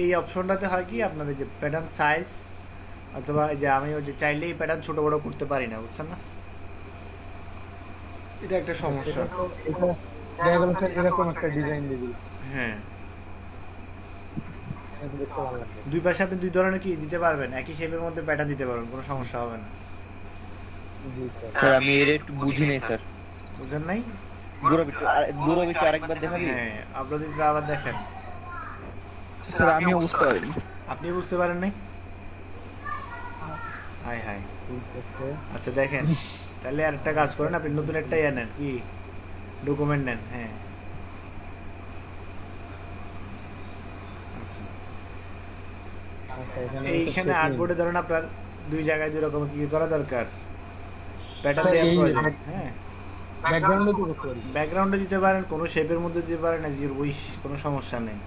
এই অপশনটাতে হয় কি আপনাদের যে প্যাটার্ন সাইজ অথবা এই যে আমি ওই যে চাইলেই প্যাটার্ন ছোট বড় করতে পারি না, বুঝছেন না? এটা একটা সমস্যা। এটা দেখা গেল স্যার এরকম একটা ডিজাইন দিবি, হ্যাঁ, এটা দেখতে ভালো লাগবে। দুই পাশে আপনি দুই ধরনের কি দিতে পারবেন, একই শেপের মধ্যে প্যাটার্ন দিতে পারবেন, কোনো সমস্যা হবে না। জি স্যার। স্যার আমি এর একটু বুঝি নাই স্যার, বুঝেন নাই? দূর বিচু আরেকবার দেখাবি? হ্যাঁ, আপনাদের আবার দেখেন। স্যার আমিও বুঝতে পারিনি। আপনি বুঝতে পারেন নাই? High high. ঠিক আছে। আচ্ছা দেখেন, তাহলে আরেকটা কাজ করেন, আপনি নতুন একটা ইয়ে নেন, কি ডকুমেন্ট নেন। হ্যাঁ, আচ্ছা এখানে এইখানে আর্টবোর্ডে ধরেন আপনার দুই জায়গায় দুই রকম কি করা দরকার, প্যাটার্ন স্যার, দেওয়ার এই প্রয়োজন। হ্যাঁ, ব্যাকগ্রাউন্ডে তো করতে পারি। ব্যাকগ্রাউন্ডে দিতে পারেন, কোনো শেপের মধ্যে দিতে পারেন, এজ ইউর উইশ, কোনো সমস্যা নেই।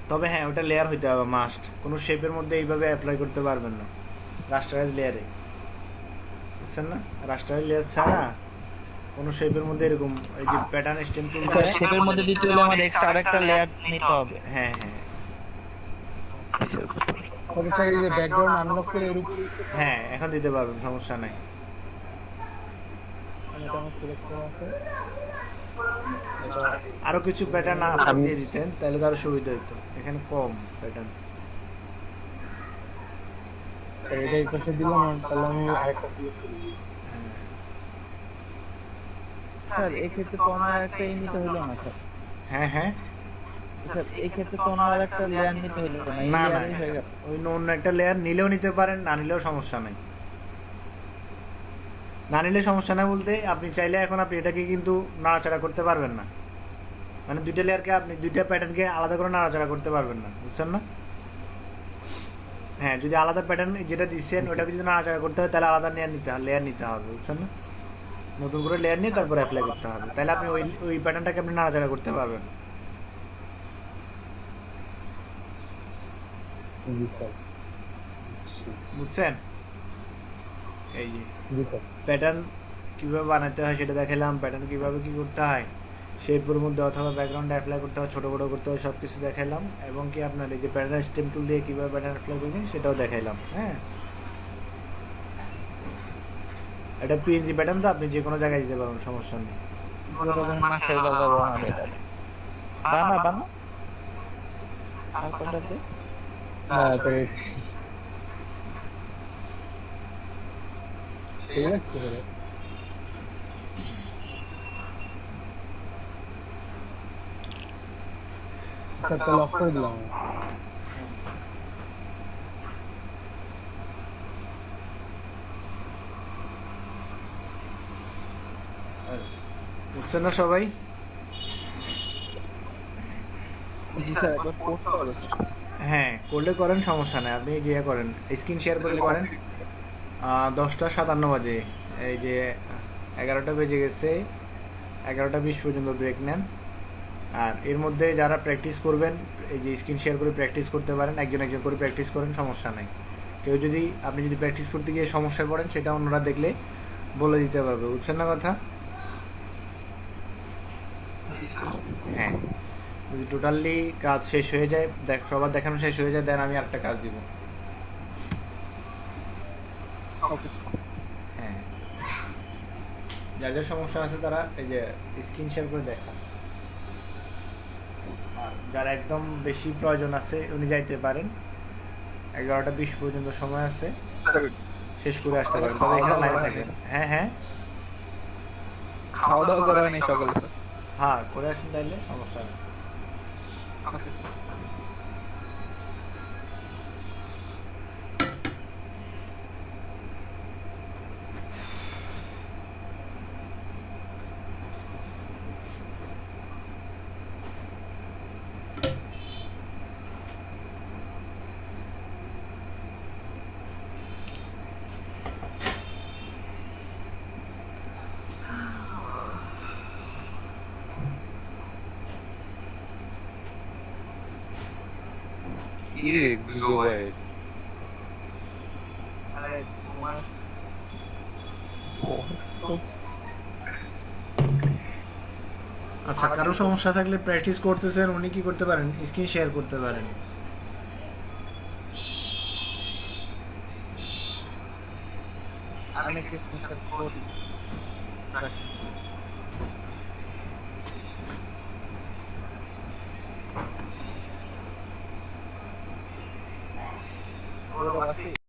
তবে হ্যাঁ, ওটা লেয়ার হইতে হবে মাস্ট, কোনো শেপের মধ্যে এইভাবে অ্যাপ্লাই করতে পারবেন না রাস্টারাইজ লেয়ারে, বুঝছেন না? রাস্টারাইজ লেয়ার ছাড়া কোনো শেপের মধ্যে এরকম এই যে প্যাটার্ন স্টেম টুল। শেপের মধ্যে দিতে হলে আমাদের এক্সট্রা আরেকটা লেয়ার নিতে হবে। হ্যাঁ হ্যাঁ তবে স্যার এই যে ব্যাকগ্রাউন্ড আনলক করে এর উপরে হ্যাঁ, এখন দিতে পারবেন, সমস্যা নাই। এটা আমার সিলেক্ট করা আছে। এটা আরো কিছু প্যাটার্ন আপনি দিয়ে দিতেন তাহলে তো আরো সুবিধা হতো, এখানে কম প্যাটার্ন। স্যার এটা এই পাশে দিলাম, আর তাহলে আমি আরেকটা সিলেক্ট করি। স্যার এই ক্ষেত্রে তো আমার একটা নিতে হলো না স্যার। হ্যাঁ হ্যাঁ, স্যার এই ক্ষেত্রে তো আমার একটা লেয়ার নিতে হলো না, এই না না, লেয়ারই হয়ে গেল। ওই অন্য একটা লেয়ার নিলেও নিতে পারেন, না নিলেও সমস্যা নাই। না নিলে সমস্যা না বলতে আপনি চাইলে এখন আপনি এটাকে কিন্তু নাড়াচাড়া করতে পারবেন না, মানে দুইটা লেয়ারকে আপনি দুইটা প্যাটার্নকে আলাদা করে নাড়াচাড়া করতে পারবেন না, বুঝছেন না? হ্যাঁ, যদি আলাদা প্যাটার্ন যেটা দিচ্ছেন ওটাকে যদি নাড়াচাড়া করতে হয় তাহলে আলাদা লেয়ার নিতে হবে, বুঝছেন না? নতুন করে লেয়ার নিয়ে তারপর অ্যাপ্লাই করতে হবে, তাহলে আপনি ওই প্যাটার্নটাকে আপনি নাড়াচাড়া করতে পারবেন। জি স্যার। বুঝছেন? এই যে জি স্যার। প্যাটার্ন কীভাবে বানাতে হয় সেটা দেখালাম, প্যাটার্ন কীভাবে কী করতে হয়, শেপের মধ্যে অথবা ব্যাকগ্রাউন্ডে অ্যাপ্লাই করতে হয়, ছোটো বড়ো করতে হয়, সব কিছু দেখাইলাম। এবং কি আপনার এই যে প্যাটার্ন স্টেম টুল দিয়ে কীভাবে প্যাটার্ন অ্যাপ্লাই করবেন সেটাও দেখাইলাম। হ্যাঁ, এটা পিএনজি প্যাটার্ন তো আপনি যে কোনো জায়গায় দিতে পারবেন, সমস্যা নেই। মাছের বাজার বানাবে এটা। বানা বানা আর কোনটা দে? না তাই সেই রাখতে পারে। স্যার তাহলে অফ করে দিলাম আমি। বুঝছেন না সবাই? জি স্যার, একবার করতে হবে স্যার। হ্যাঁ, করলে করেন, সমস্যা নেই। আপনি যে করেন স্ক্রিন শেয়ার করলে করেন। 10:57 বাজে, এই যে 11টা বেজে গেছে, 11টা 20 পর্যন্ত ব্রেক নেন। আর এর মধ্যে যারা প্র্যাকটিস করবেন এই যে স্ক্রিন শেয়ার করে প্র্যাকটিস করতে পারেন, একজন একজন করে প্র্যাকটিস করেন, সমস্যা নেই। কেউ যদি আপনি যদি প্র্যাকটিস করতে গিয়ে সমস্যায় পড়েন সেটা অন্যরা দেখলে বলে দিতে পারবে, বুঝছেন না কথা? হ্যাঁ, যদি টোটালি কাজ শেষ হয়ে যায়, সবার দেখানো শেষ হয়ে যায়, দেন আমি আরেকটা কাজ দিব। Okay sir. হ্যাঁ, যার যার সমস্যা আছে তারা এই যে স্ক্রিন শেয়ার করে দেখা। আর যারা একদম বেশি প্রয়োজন আছে উনি যাইতে পারেন, 11টা 20 পর্যন্ত সময় আছে, শেষ করে আসতে পারেন, তবে এখানে লাইনে থাকেন। হ্যাঁ হ্যাঁ খাওয়া দাওয়া করা হয়নি সকালে স্যার। হ্যাঁ, করে আসেন তাইলে সমস্যা নেই। Okay sir. ইরে গুজো ভাই, আরে তোমার আচ্ছা, কারো সমস্যা থাকলে প্র্যাকটিস করতেছেন উনি কি করতে পারেন, স্ক্রিন শেয়ার করতে পারেন। আমি কি করি